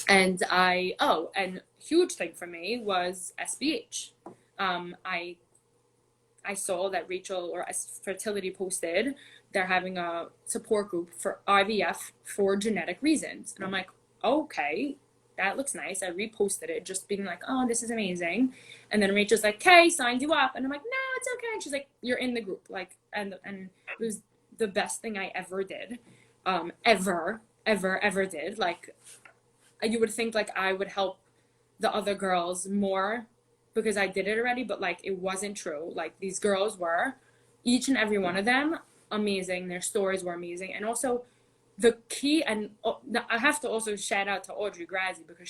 S1: And and huge thing for me was SBH. I saw that Rachel or Fertility posted they're having a support group for IVF for genetic reasons. And I'm like, okay, that looks nice. I reposted it, just being like, oh, this is amazing. And then Rachel's like, okay, signed you up. And I'm like, no, it's okay. And she's like, you're in the group. Like, and it was the best thing I ever did. Ever did. Like, you would think like I would help the other girls more because I did it already, but like it wasn't true. Like, these girls were, each and every one of them, amazing. Their stories were amazing. And also the key, and I have to also shout out to Audrey Grazzi, because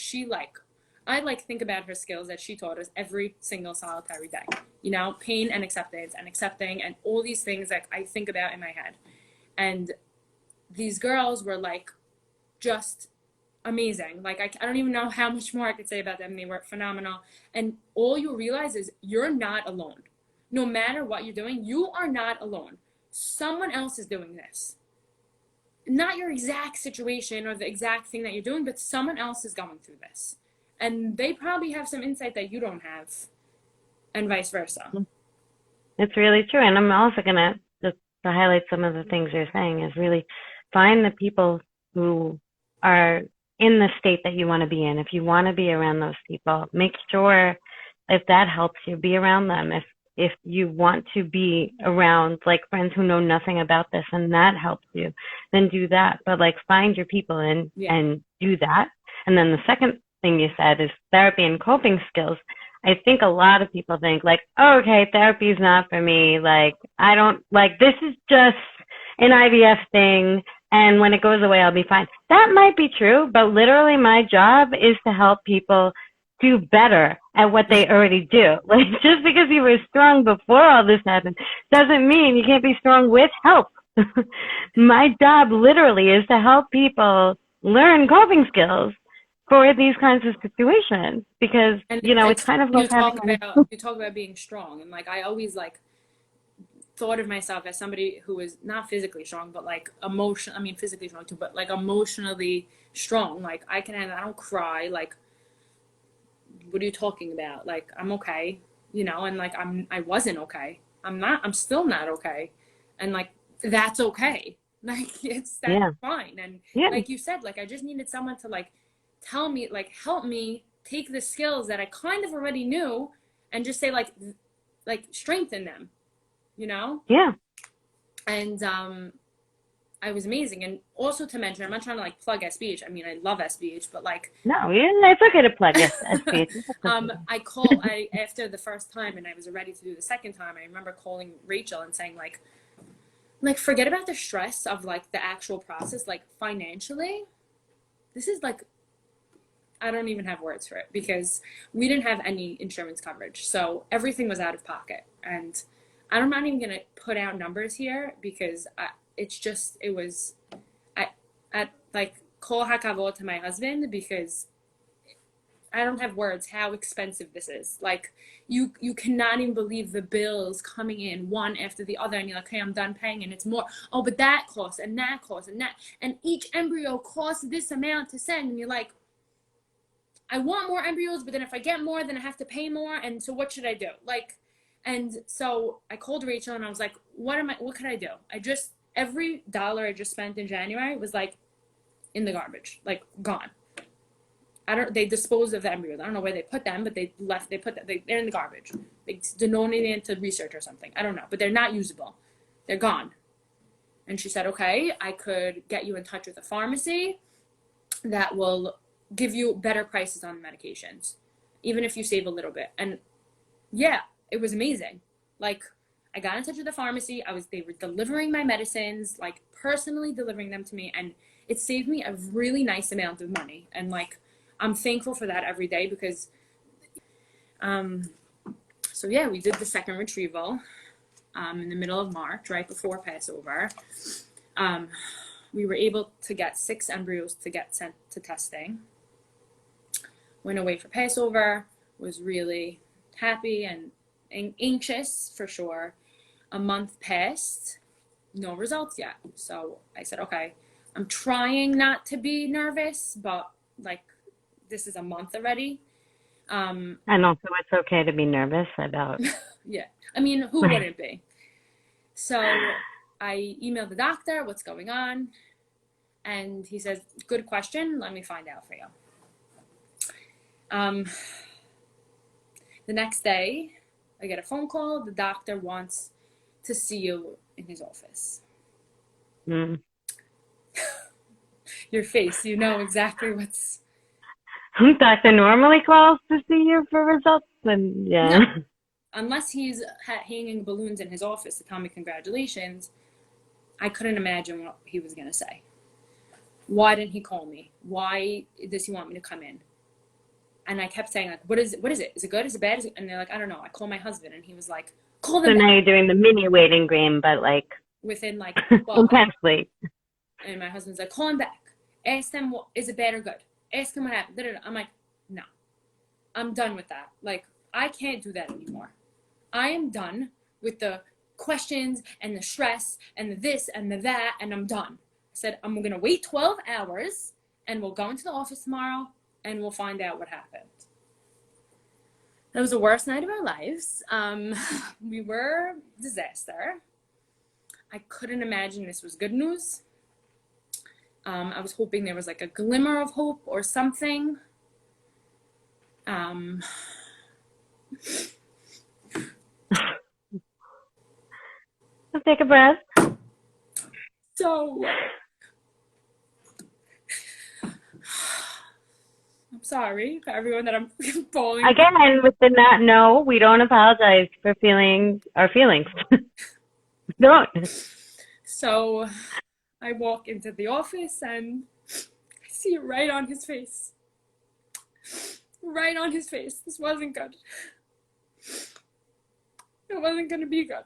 S1: I think about her skills that she taught us every single solitary day, you know, pain and acceptance and accepting and all these things that I think about in my head. And these girls were like just amazing. Like, I don't even know how much more I could say about them. They were phenomenal. And all you realize is you're not alone. No matter what you're doing, you are not alone. Someone else is doing this. Not your exact situation or the exact thing that you're doing, but someone else is going through this. And they probably have some insight that you don't have, and vice versa.
S3: It's really true. And I'm also going to, just to highlight some of the things you're saying, is really find the people who are in the state that you want to be in. If you want to be around those people, make sure, if that helps you, be around them. If you want to be around like friends who know nothing about this and that helps you, then do that. But like, find your people and do that. And then the second thing you said is therapy and coping skills. I think a lot of people think like, oh, okay, therapy is not for me. Like, I don't, like, this is just an IVF thing, and when it goes away, I'll be fine. That might be true, but literally my job is to help people do better at what they already do. Like, just because you were strong before all this happened doesn't mean you can't be strong with help. My job literally is to help people learn coping skills for these kinds of situations, because,
S1: And
S3: you know, it's kind of like
S1: you talk about being strong, and like I always like thought of myself as somebody who is not physically strong, but like physically strong too, but like emotionally strong. Like, I don't cry. Like, what are you talking about? Like, I'm okay, you know, and like I wasn't okay. I'm still not okay. And like, that's okay. Like, that's fine. And like you said, like, I just needed someone to like tell me, like, help me take the skills that I kind of already knew and just say like strengthen them, you know?
S3: Yeah.
S1: And I was amazing. And also to mention, I'm not trying to like plug SBH. I mean, I love SBH, but like,
S3: no, it's okay to plug SBH.
S1: I after the first time and I was ready to do the second time, I remember calling Rachel and saying like forget about the stress of like the actual process. Like, financially, this is like, I don't even have words for it, because we didn't have any insurance coverage. So everything was out of pocket. And I'm not even going to put out numbers here, because I like kol hakavod to my husband, because I don't have words how expensive this is. Like, you cannot even believe the bills coming in one after the other, and you're like, okay, I'm done paying, and it's more. Oh, but that costs, and that costs, and that, and each embryo costs this amount to send, and you're like, I want more embryos, but then if I get more, then I have to pay more, and so what should I do? Like, and so I called Rachel and I was like, what could I do? Every dollar I just spent in January was like in the garbage, like gone. They disposed of the embryos. I don't know where they put them, but they're in the garbage. They donated to research or something. I don't know, but they're not usable. They're gone. And she said, okay, I could get you in touch with a pharmacy that will give you better prices on medications, even if you save a little bit. And yeah, it was amazing. Like, I got in touch with the pharmacy. They were delivering my medicines, like personally delivering them to me. And it saved me a really nice amount of money. And like, I'm thankful for that every day, because, so yeah, we did the second retrieval, in the middle of March, right before Passover. We were able to get 6 embryos to get sent to testing. Went away for Passover, was really happy and anxious for sure. A month passed, no results yet. So I said, okay, I'm trying not to be nervous, but like, this is a month already.
S3: And also, it's okay to be nervous about.
S1: Yeah. I mean, who wouldn't be? So I emailed the doctor, what's going on? And he says, good question. Let me find out for you. Um, the next day, I get a phone call. The doctor wants to see you in his office.
S3: Mm.
S1: Your face, you know exactly what's...
S3: Doctor normally calls to see you for results, and yeah.
S1: No, unless he's hanging balloons in his office to tell me congratulations, I couldn't imagine what he was going to say. Why didn't he call me? Why does he want me to come in? And I kept saying, like, what is it? Is it good? Is it bad? And they're like, I don't know. I call my husband, and he was like, call them
S3: So
S1: back.
S3: now you're doing the mini waiting game, but like
S1: Within like 12
S3: intensely.
S1: And my husband's like, call him back. Ask them, is it bad or good? Ask him what happened. I'm like, no. I'm done with that. Like, I can't do that anymore. I am done with the questions and the stress and the this and the that, and I'm done. I said, I'm going to wait 12 hours, and we'll go into the office tomorrow, and we'll find out what happened. That was the worst night of our lives. We were a disaster. I couldn't imagine this was good news. I was hoping there was like a glimmer of hope or something.
S3: Let's take a breath.
S1: So, I'm sorry for everyone that I'm falling.
S3: Again, with the not know, we don't apologize for feeling our feelings. Don't.
S1: So, I walk into the office and I see it right on his face. Right on his face. This wasn't good. It wasn't going to be good.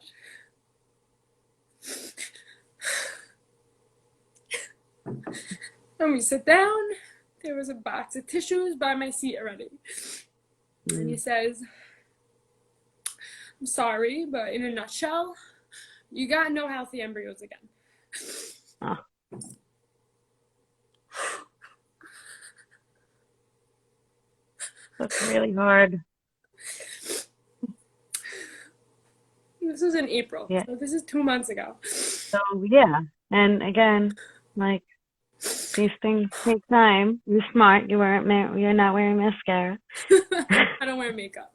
S1: And we sit down. There was a box of tissues by my seat already. And he says, I'm sorry, but in a nutshell, you got no healthy embryos again.
S3: Oh. That's really hard.
S1: This was in April,
S3: Yeah.
S1: so this is 2 months ago.
S3: So yeah, and again, like these things take time. You're smart. You're not wearing mascara.
S1: I don't wear makeup.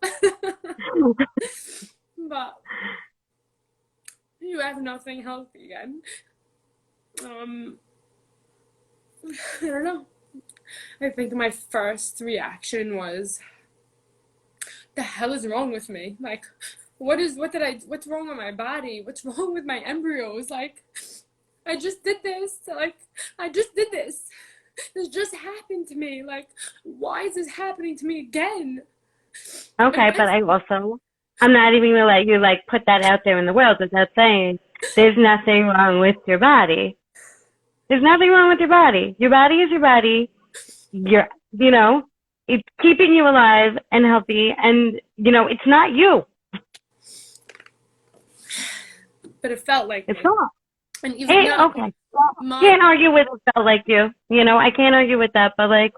S1: But you have nothing healthy again. I don't know. I think my first reaction was, the hell is wrong with me? Like, what's wrong with my body? What's wrong with my embryos? Like, I just did this. Like, I just did this. This just happened to me. Like, why is this happening to me again?
S3: Okay, but I'm not even gonna let you like put that out there in the world without saying there's nothing wrong with your body. There's nothing wrong with your body. Your body is your body. It's keeping you alive and healthy, and it's not you.
S1: But it felt like
S3: It's
S1: me.
S3: not.
S1: And even though
S3: Okay. Well, can't argue with it felt like you. I can't argue with that, but like,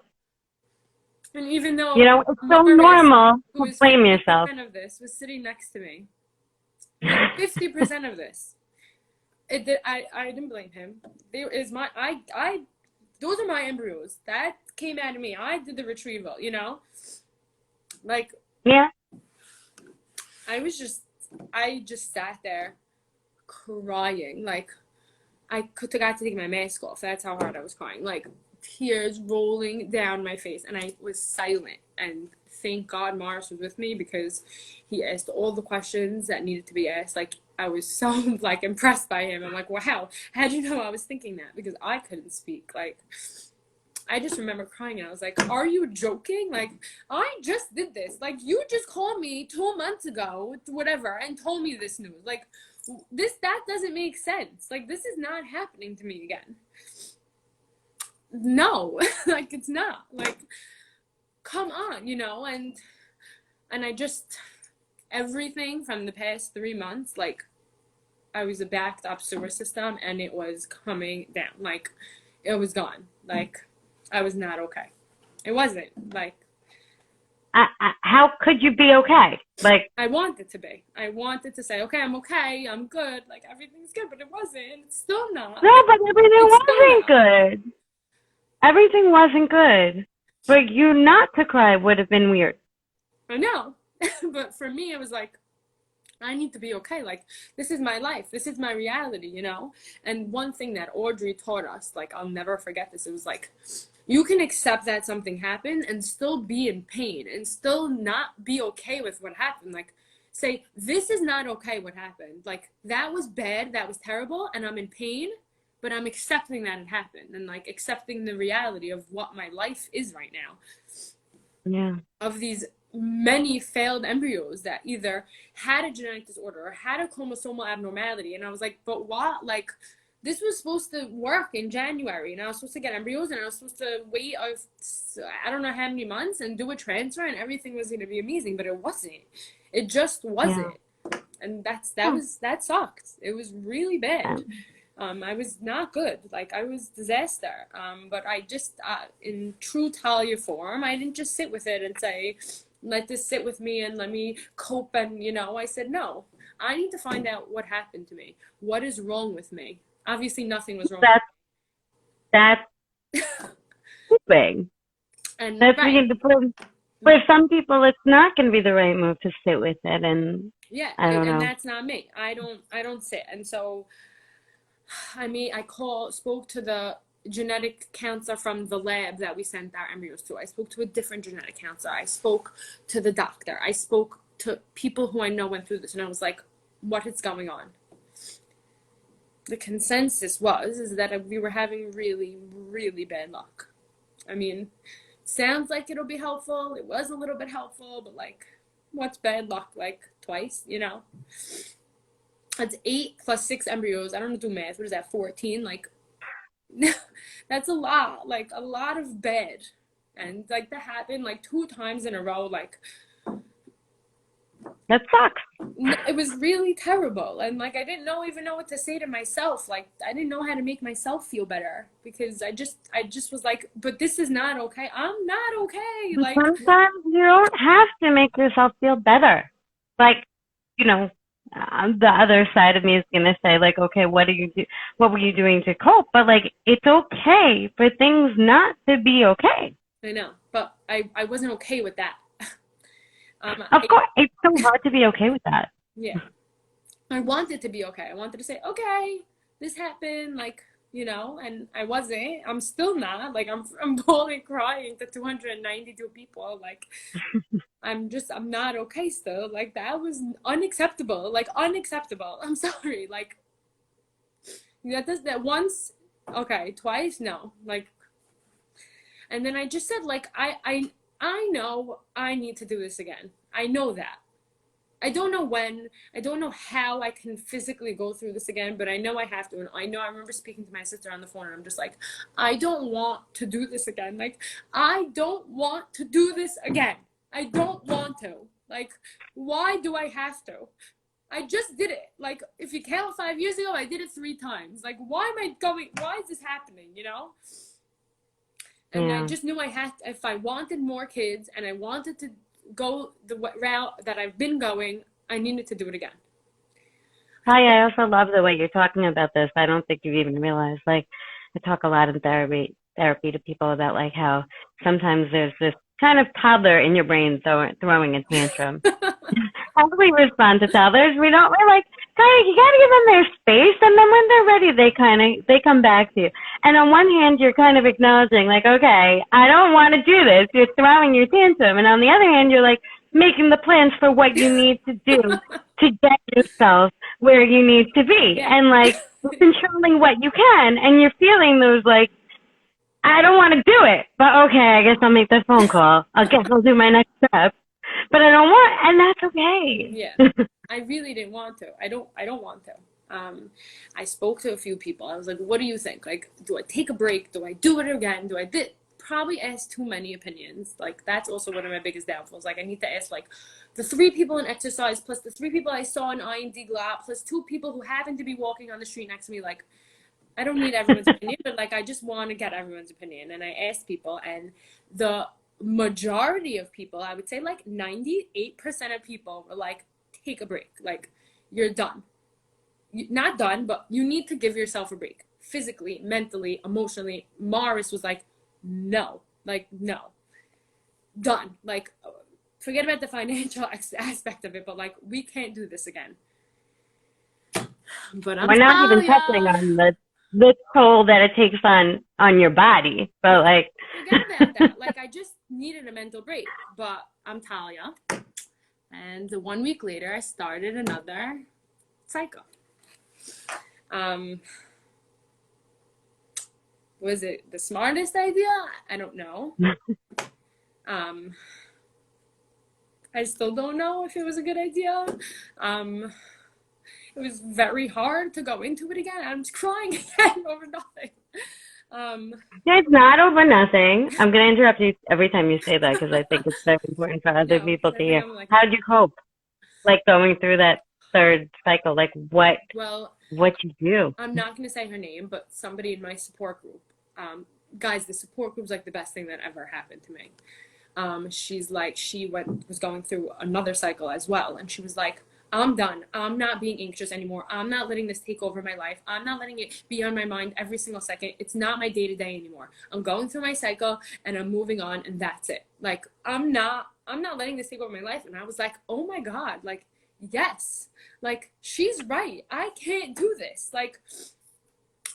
S1: and even though
S3: it's so normal
S1: who
S3: to
S1: is
S3: blame
S1: 50%
S3: yourself.
S1: of this was sitting next to me. 50% of this. I didn't blame him. Those are my embryos. That came out of me. I did the retrieval, Like,
S3: Yeah.
S1: I just sat there crying. Like, I forgot to take my mask off. That's how hard I was crying. Like, tears rolling down my face. And I was silent. And thank God Morris was with me, because he asked all the questions that needed to be asked. Like, I was so, like, impressed by him. I'm like, wow, how'd you know I was thinking that? Because I couldn't speak. Like, I just remember crying, and I was like, are you joking? Like, I just did this. Like, you just called me 2 months ago, whatever, and told me this news. Like, that doesn't make sense. Like, this is not happening to me again. No, like, it's not. Like, come on, and I just, everything from the past 3 months, like, I was a backed up sewer system, and it was coming down. Like, it was gone. Like, I was not okay. It wasn't. Like,
S3: how could you be okay? Like,
S1: I wanted to be. I wanted to say, okay, I'm okay, I'm good, like, everything's good, but it wasn't. It's still not.
S3: No, but everything wasn't good. Everything wasn't good. For you not to cry would have been weird.
S1: I know. But for me, it was like, I need to be okay. Like, this is my life. This is my reality, you know? And one thing that Audrey taught us, like, I'll never forget this. It was like, you can accept that something happened and still be in pain and still not be okay with what happened. Like, say, this is not okay what happened. Like, that was bad. That was terrible. And I'm in pain, but I'm accepting that it happened and, like, accepting the reality of what my life is right now.
S3: Yeah.
S1: Of these many failed embryos that either had a genetic disorder or had a chromosomal abnormality. And I was like, but what? Like, this was supposed to work in January, and I was supposed to get embryos, and I was supposed to wait, I don't know how many months, and do a transfer, and everything was going to be amazing, but it wasn't. It just wasn't. Yeah. And that sucked. It was really bad. I was not good. Like, I was disaster. But I just, in true Talia form, I didn't just sit with it and say, let this sit with me and let me cope. And, you know, I said, no, I need to find out what happened to me. What is wrong with me? Obviously, nothing was wrong.
S3: That's big.
S1: And
S3: that's
S1: right.
S3: For some people, it's not going to be the right move to sit with it. And
S1: yeah,
S3: I don't know.
S1: And that's not me. I don't sit. And so, I mean, spoke to the genetic counselor from the lab that we sent our embryos to. I spoke to a different genetic counselor. I spoke to the doctor. I spoke to people who I know went through this, and I was like, what is going on? The consensus is that we were having really, really bad luck. I mean, sounds like it'll be helpful. It was a little bit helpful, but, like, what's bad luck? Like, twice, you know? That's 8 plus 6 embryos. I don't know, do math. What is that, 14? Like, that's a lot. Like, a lot of bad. And, like, that happened, like, 2 times in a row. Like,
S3: that sucks.
S1: It was really terrible. And, like, I didn't even know what to say to myself. Like, I didn't know how to make myself feel better, because I just was like, but this is not okay. I'm not okay. Like,
S3: sometimes you don't have to make yourself feel better. Like, you know, the other side of me is going to say, like, okay, what were you doing to cope? But, like, it's okay for things not to be okay.
S1: I know, but I wasn't okay with that.
S3: Of course, it's so hard to be okay with that.
S1: Yeah. I wanted to be okay. I wanted to say, okay, this happened, like, you know, and I wasn't. I'm still not. Like, I'm bawling, crying to 292 people. Like, I'm not okay still. Like, that was unacceptable. Like, unacceptable. I'm sorry. Like, that once, okay, twice, no. Like, and then I just said, like, I know I need to do this again. I know that. I don't know when. I don't know how I can physically go through this again, but I know I have to. And I know I remember speaking to my sister on the phone, and I'm just like, I don't want to do this again. Like, I don't want to do this again. I don't want to. Like, why do I have to? I just did it. Like, if you count 5 years ago, I did it 3 times. Like, why is this happening, you know? And I just knew I had to, if I wanted more kids and I wanted to go the route that I've been going, I needed to do it again.
S3: Hi, I also love the way you're talking about this. I don't think you've even realized, like, I talk a lot in therapy to people about, like, how sometimes there's this kind of toddler in your brain throwing a tantrum. How do we respond to toddlers? We're like, you gotta give them their space, and then when they're ready, they come back to you. And on one hand, you're kind of acknowledging, like, okay, I don't want to do this. You're throwing your tantrum. And on the other hand, you're, like, making the plans for what you need to do to get yourself where you need to be. Yeah. And, like, controlling what you can. And you're feeling those, like, I don't want to do it, but okay, I guess I'll make that phone call. I guess I'll do my next step. But I don't want, and that's okay.
S1: Yeah, I really didn't want to. I don't want to. I spoke to a few people. I was like, what do you think? Like, do I take a break? Do I do it again? Probably ask too many opinions. Like, that's also one of my biggest downfalls. Like, I need to ask, like, the 3 people in exercise, plus the 3 people I saw in IND GLOT, plus 2 people who happen to be walking on the street next to me. Like, I don't need everyone's opinion, but, like, I just want to get everyone's opinion. And I asked people, and the majority of people, I would say like 98% of people were like, take a break. Like, you're done. Not done, but you need to give yourself a break. Physically, mentally, emotionally. Morris was like, no. Like, no. done. Like, forget about the financial aspect of it, but like, we can't do this again. But I'm
S3: We're not even
S1: Talia.
S3: touching on the toll that it takes on your body. But like,
S1: Forget about that. Like, I just needed a mental break. But I'm Talia. And 1 week later, I started another cycle. Was it the smartest idea? I don't know. I still don't know if it was a good idea. It was very hard to go into it again. I'm just crying again over nothing.
S3: it's not over nothing. I'm going to interrupt you every time you say that because I think it's very important for other people to hear.
S1: Like,
S3: How did you cope? Like going through that third cycle, like what you do?
S1: I'm not going to say her name, but somebody in my support group, guys, the support group is like the best thing that ever happened to me. She's like, was going through another cycle as well. And she was like, I'm done. I'm not being anxious anymore. I'm not letting this take over my life. I'm not letting it be on my mind every single second. It's not my day-to-day anymore. I'm going through my cycle and I'm moving on, and that's it. Like, I'm not letting this take over my life. And I was like, oh my God, like, yes, like, she's right. I can't do this. Like,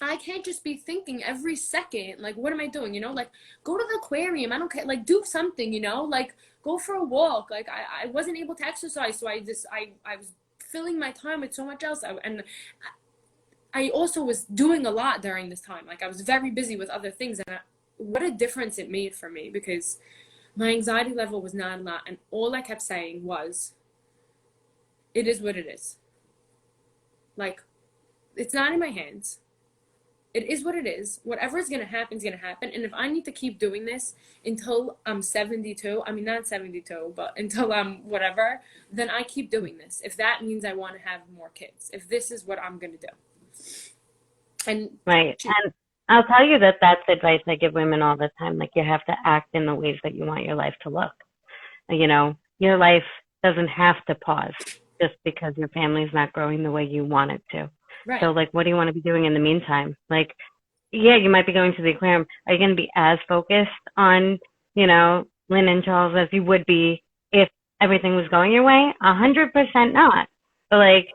S1: I can't just be thinking every second, like, what am I doing? You know, like, go to the aquarium. I don't care. Like, do something, you know, like, go for a walk. Like, I wasn't able to exercise. So I was filling my time with so much else. And I also was doing a lot during this time. Like, I was very busy with other things. And what a difference it made for me, because my anxiety level was not a lot. And all I kept saying was, it is what it is. Like, it's not in my hands. It is what it is. Whatever is going to happen is going to happen. And if I need to keep doing this until I'm 72, I mean, not 72, but until I'm whatever, then I keep doing this. If that means I want to have more kids, if this is what I'm going to do. And
S3: right. And I'll tell you that that's advice I give women all the time. Like, you have to act in the ways that you want your life to look. You know, your life doesn't have to pause just because your family's not growing the way you want it to.
S1: Right.
S3: So, like, what do you want to be doing in the meantime? Like, yeah, you might be going to the aquarium. Are you going to be as focused on, you know, Lynn and Charles as you would be if everything was going your way? 100% not. But, like,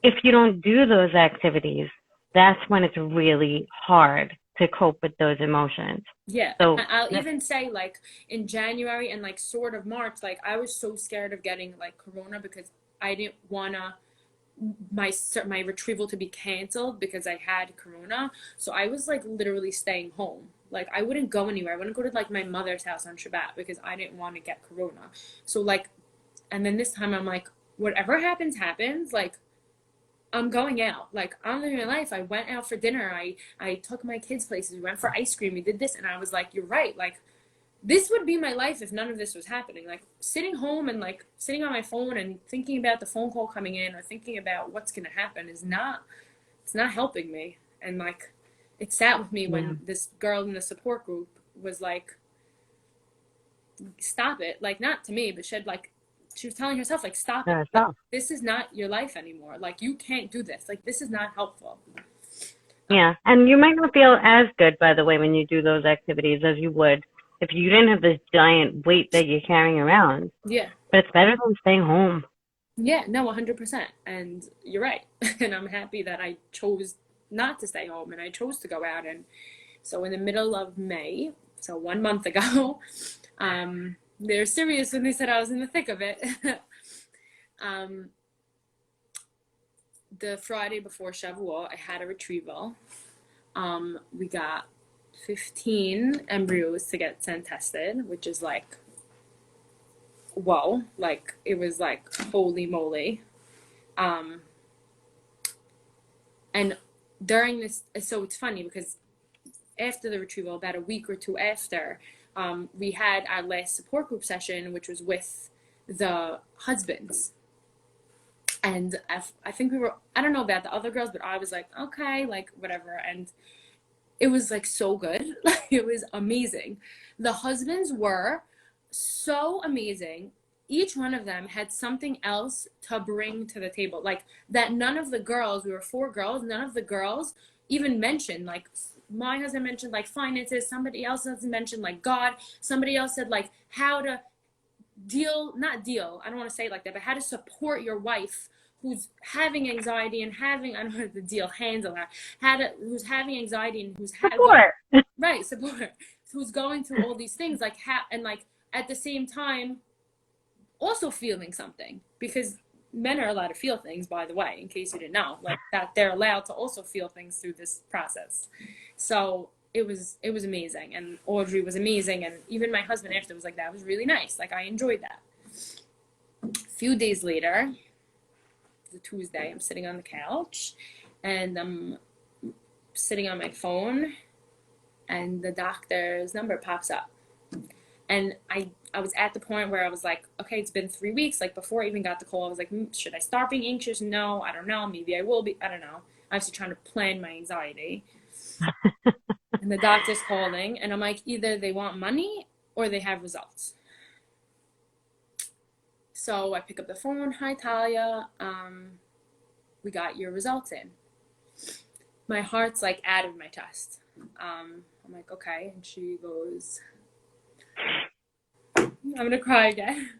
S3: if you don't do those activities, that's when it's really hard to cope with those emotions.
S1: Yeah.
S3: So
S1: I'll even say, like, in January and, like, sort of March, like, I was so scared of getting, like, corona because I didn't want to my retrieval to be canceled because I had corona. So I was like literally staying home. Like, I wouldn't go anywhere. I wouldn't go to like my mother's house on Shabbat because I didn't want to get corona. So like, and then this time I'm like, whatever happens, happens. Like, I'm going out. Like, I'm living my life. I went out for dinner. I took my kids places. We went for ice cream. We did this. And I was like, you're right. Like, this would be my life if none of this was happening. Like, sitting home and like sitting on my phone and thinking about the phone call coming in or thinking about what's going to happen it's not helping me. And like, it sat with me when this girl in the support group was like, stop it. Like, not to me, but she was telling herself, like, stop it. Like, this is not your life anymore. Like, you can't do this. Like, this is not helpful.
S3: Yeah. And you might not feel as good, by the way, when you do those activities as you would if you didn't have this giant weight that you're carrying around.
S1: Yeah.
S3: But it's better than staying home.
S1: Yeah, no, 100%. And you're right. And I'm happy that I chose not to stay home and I chose to go out. And so in the middle of May, so 1 month ago, they're serious when they said I was in the thick of it. The Friday before Shavuot, I had a retrieval. We got 15 embryos to get sent tested, which is like, whoa, like, it was like, holy moly. And during this, so it's funny because after the retrieval, about a week or two after, we had our last support group session, which was with the husbands. And I think I don't know about the other girls, but I was like, okay, like, whatever. And it was like so good. Like, it was amazing. The husbands were so amazing. Each one of them had something else to bring to the table. Like, that none of the girls, we were 4 girls, none of the girls even mention, like my husband mentioned like finances, somebody else has mentioned like God, somebody else said like how to not deal, I don't want to say it like that, but how to support your wife who's having anxiety and having, I don't know, the deal, handle her, who's having anxiety and who's
S3: support.
S1: Right, support, who's going through all these things, like and like at the same time also feeling something, because men are allowed to feel things, by the way, in case you didn't know, like that they're allowed to also feel things through this process. So it was amazing, and Audrey was amazing, and even my husband after was like, that was really nice, like I enjoyed that. A few days later, it's a Tuesday, I'm sitting on the couch and I'm sitting on my phone and the doctor's number pops up, and I was at the point where I was like, okay, it's been 3 weeks. Like before I even got the call, I was like, should I start being anxious? No, I don't know. Maybe I will be. I don't know. I'm just trying to plan my anxiety. And the doctor's calling, and I'm like, either they want money or they have results. So I pick up the phone. Hi, Talia. We got your results in. My heart's like out of my chest. I'm like, okay. And she goes, I'm gonna cry again.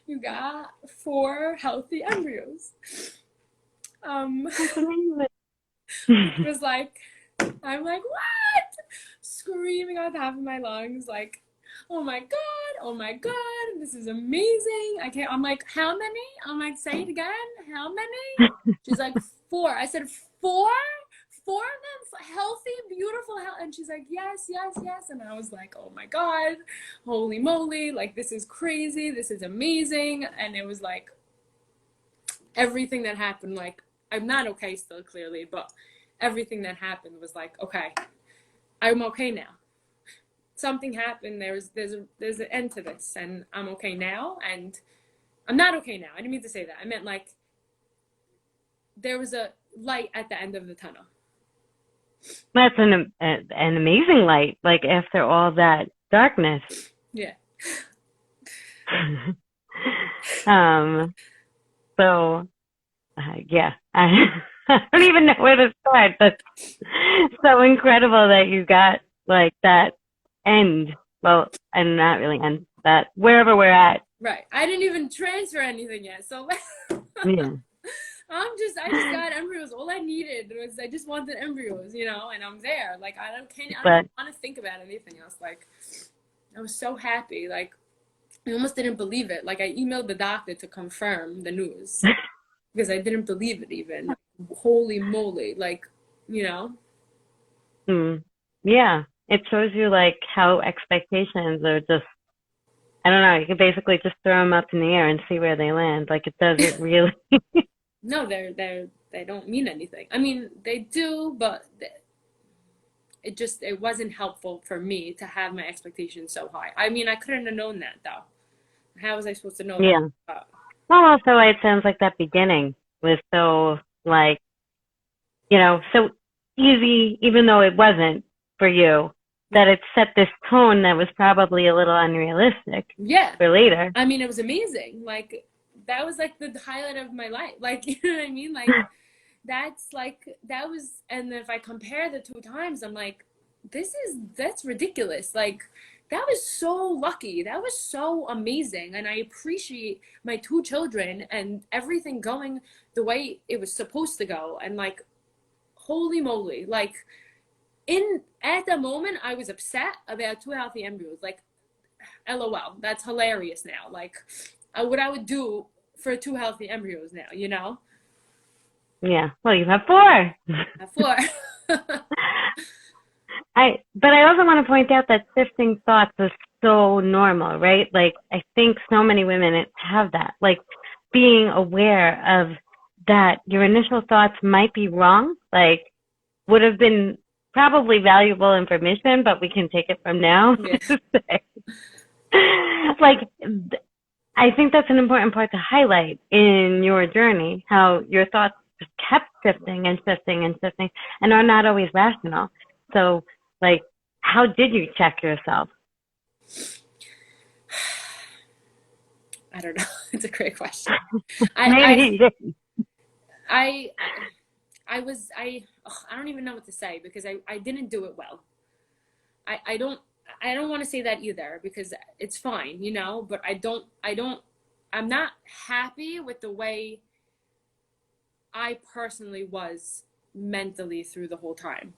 S1: You got 4 healthy embryos. It was like, I'm like, what? Screaming on top of my lungs, like, oh my God, this is amazing. I'm like, how many? I'm like, say it again, how many? She's like, 4. I said, 4? 4 of them healthy, beautiful, and she's like, yes. And I was like, oh my God, holy moly, like this is crazy, this is amazing. And it was like everything that happened, like I'm not okay still, clearly, but everything that happened was like, okay, I'm okay now. Something happened, there's an end to this, and I'm okay now. And I'm not okay now, I didn't mean to say that, I meant like there was a light at the end of the tunnel.
S3: That's an amazing light, like after all that darkness.
S1: Yeah.
S3: So, yeah, I don't even know where to start. That's so incredible that you got like that end. Well, and not really end, that wherever we're at.
S1: Right. I didn't even transfer anything yet, so
S3: Yeah.
S1: I just got embryos. All I needed was, I just wanted embryos, you know, and I'm there. Like I don't want to think about anything else. Like I was so happy. Like I almost didn't believe it. Like I emailed the doctor to confirm the news because I didn't believe it even. Like, holy moly! Like, you know.
S3: Yeah. It shows you like how expectations are just, I don't know, you can basically just throw them up in the air and see where they land. Like it doesn't really.
S1: No, they don't mean anything. I mean, they do, but it wasn't helpful for me to have my expectations so high. I mean, I couldn't have known that though. How was I supposed to know
S3: Yeah.
S1: that?
S3: Well, also it sounds like that beginning was so like, you know, so easy, even though it wasn't for you, that it set this tone that was probably a little unrealistic.
S1: Yeah.
S3: For later.
S1: I mean, it was amazing. Like that was like the highlight of my life. Like, you know what I mean? Like that's like, that was, and if I compare the 2 times, I'm like, that's ridiculous. Like that was so lucky. That was so amazing. And I appreciate my 2 children and everything going the way it was supposed to go. And like, holy moly, like at the moment I was upset about 2 healthy embryos. Like, LOL, that's hilarious now. Like what I would do for 2 healthy embryos now, you know?
S3: Yeah. Well, you have 4.
S1: I have 4.
S3: But I also want to point out that shifting thoughts is so normal, right? Like, I think so many women have that. Like, being aware of that your initial thoughts might be wrong, like, would have been probably valuable information, but we can take it from now. Yeah. Like, I think that's an important part to highlight in your journey, how your thoughts just kept shifting and shifting and shifting and are not always rational. So, like, how did you check yourself?
S1: I don't know. It's a great question. I I don't even know what to say because I didn't do it well. I don't want to say that either because it's fine, you know, but I'm not happy with the way I personally was mentally through the whole time.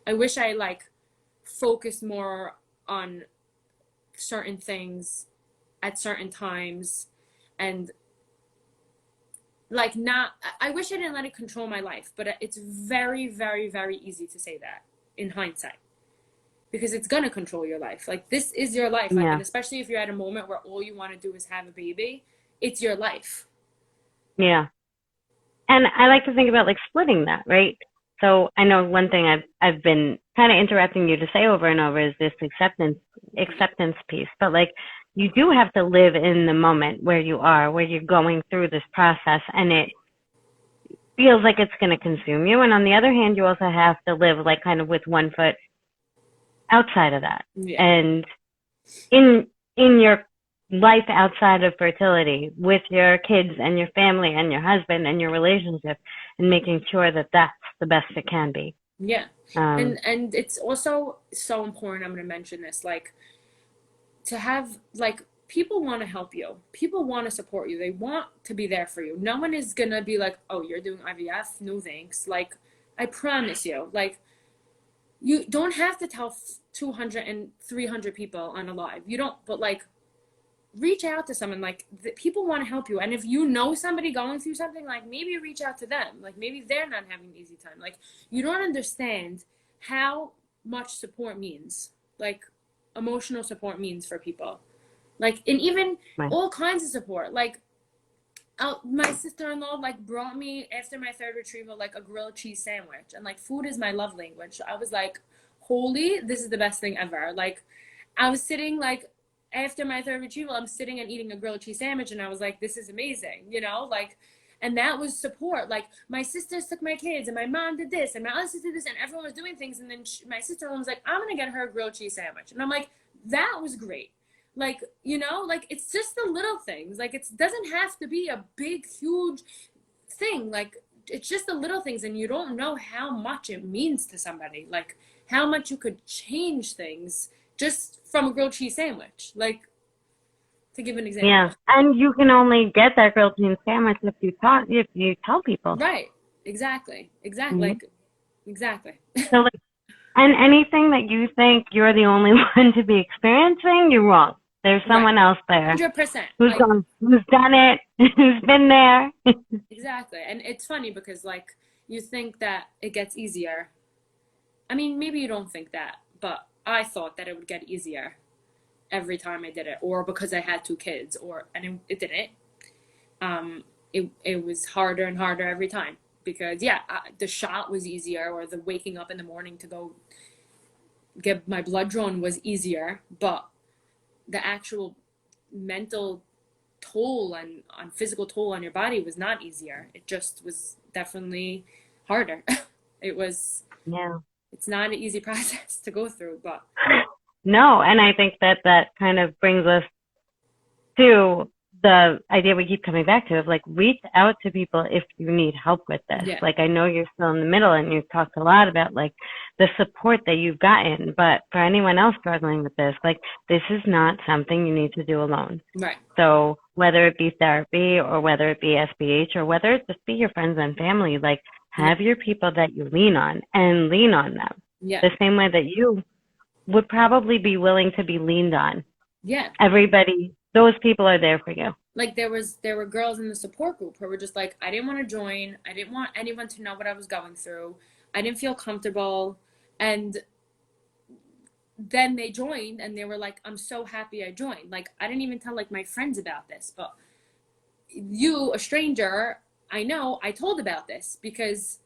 S1: I wish I like focused more on certain things at certain times and like not, I wish I didn't let it control my life, but it's very, very, very easy to say that in hindsight because it's going to control your life. Like this is your life. Like,
S3: Yeah.
S1: and especially if you're at a moment where all you want to do is have a baby, it's your life.
S3: Yeah. And I like to think about like splitting that, right? So I know one thing I've been kind of interrupting you to say over and over is this acceptance piece. But like you do have to live in the moment where you are, where you're going through this process and it feels like it's going to consume you. And on the other hand, you also have to live like kind of with one foot outside of that.
S1: Yeah.
S3: And in your life outside of fertility with your kids and your family and your husband and your relationship and making sure that that's the best it can be.
S1: Yeah. And it's also so important, I'm going to mention this, like to have like people want to help you. People want to support you. They want to be there for you. No one is going to be like, "Oh, you're doing IVF? No thanks." Like I promise you, like you don't have to tell 200 and 300 people on a live. You don't, but like reach out to someone. Like people want to help you, and if you know somebody going through something, like maybe reach out to them. Like maybe they're not having an easy time. Like you don't understand how much support means, like emotional support means for people, like, and even all kinds of support. Like my sister-in-law like brought me after my third retrieval like a grilled cheese sandwich, and like food is my love language. I was like, holy, this is the best thing ever. Like I was sitting like after my third retrieval, I'm sitting and eating a grilled cheese sandwich, and I was like, this is amazing, you know, like, and that was support. Like my sisters took my kids, and my mom did this, and my other sister did this, and everyone was doing things, and then my sister-in-law was like, I'm gonna get her a grilled cheese sandwich, and I'm like, that was great. Like, you know, like it's just the little things. Like it doesn't have to be a big, huge thing. Like it's just the little things, and you don't know how much it means to somebody. Like how much you could change things just from a grilled cheese sandwich. Like to give an example.
S3: Yeah, and you can only get that grilled cheese sandwich if you tell people.
S1: Right. Exactly. Exactly.
S3: Mm-hmm.
S1: Like exactly.
S3: So like, and anything that you think you're the only one to be experiencing, you're wrong. There's someone else there
S1: 100%.
S3: who's done it, who's been there.
S1: Exactly. And it's funny because like you think that it gets easier. I mean, maybe you don't think that, but I thought that it would get easier every time I did it, or because I had 2 kids, and it didn't. It was harder and harder every time because the shot was easier, or the waking up in the morning to go get my blood drawn was easier, but the actual mental toll and on physical toll on your body was not easier. It just was definitely harder. It's not an easy process to go through, but
S3: no. And I think that kind of brings us to the idea we keep coming back to of like reach out to people if you need help with this.
S1: Yeah.
S3: Like I know you're still in the middle and you've talked a lot about like the support that you've gotten, but for anyone else struggling with this, like this is not something you need to do alone.
S1: Right.
S3: So whether it be therapy or whether it be SBH or whether it just be your friends and family, like have your people that you lean on and lean on them.
S1: Yeah.
S3: The same way that you would probably be willing to be leaned on.
S1: Yeah.
S3: Everybody, those people are there for you.
S1: Like there were girls in the support group who were just like, I didn't want to join. I didn't want anyone to know what I was going through. I didn't feel comfortable. And then they joined and they were like, I'm so happy I joined. Like, I didn't even tell like my friends about this, but you, a stranger, I know, I told about this because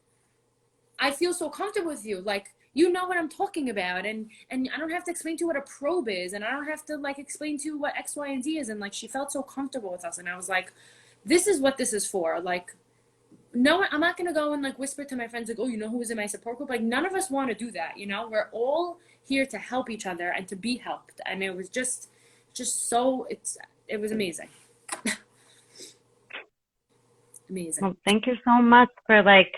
S1: I feel so comfortable with you. Like, you know what I'm talking about, and I don't have to explain to you what a probe is, and I don't have to like explain to you what X, Y, and Z is. And like she felt so comfortable with us, and I was like, this is what this is for. Like, no, I'm not gonna go and like whisper to my friends like, oh, you know who was in my support group? Like, none of us want to do that. You know, we're all here to help each other and to be helped, and it was just so it was amazing. Amazing.
S3: Well, thank you so much for like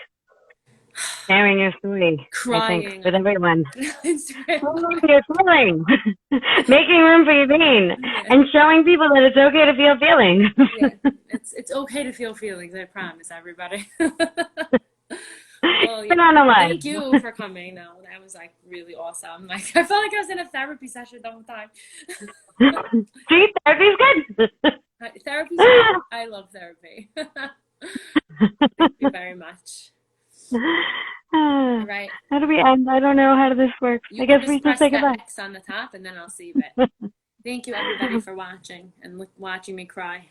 S3: sharing your story,
S1: Crying.
S3: I think, with everyone.
S1: Instagram.
S3: Your feeling. Making room for your pain.
S1: Yeah.
S3: And showing people that it's okay to feel feelings.
S1: Yeah. It's okay to feel feelings, I promise, everybody. Well,
S3: Been on a line.
S1: thank you for coming. No, that was like really awesome. Like I felt like I was in a therapy session the whole time.
S3: See, therapy's good.
S1: Therapy's good. I love therapy. Thank you very much. All right.
S3: How do we end? I don't know how this works.
S1: You
S3: I
S1: can
S3: guess we
S1: just
S3: just
S1: press
S3: say
S1: the
S3: goodbye.
S1: X on the top and then I'll save it. Thank you everybody for watching and watching me cry.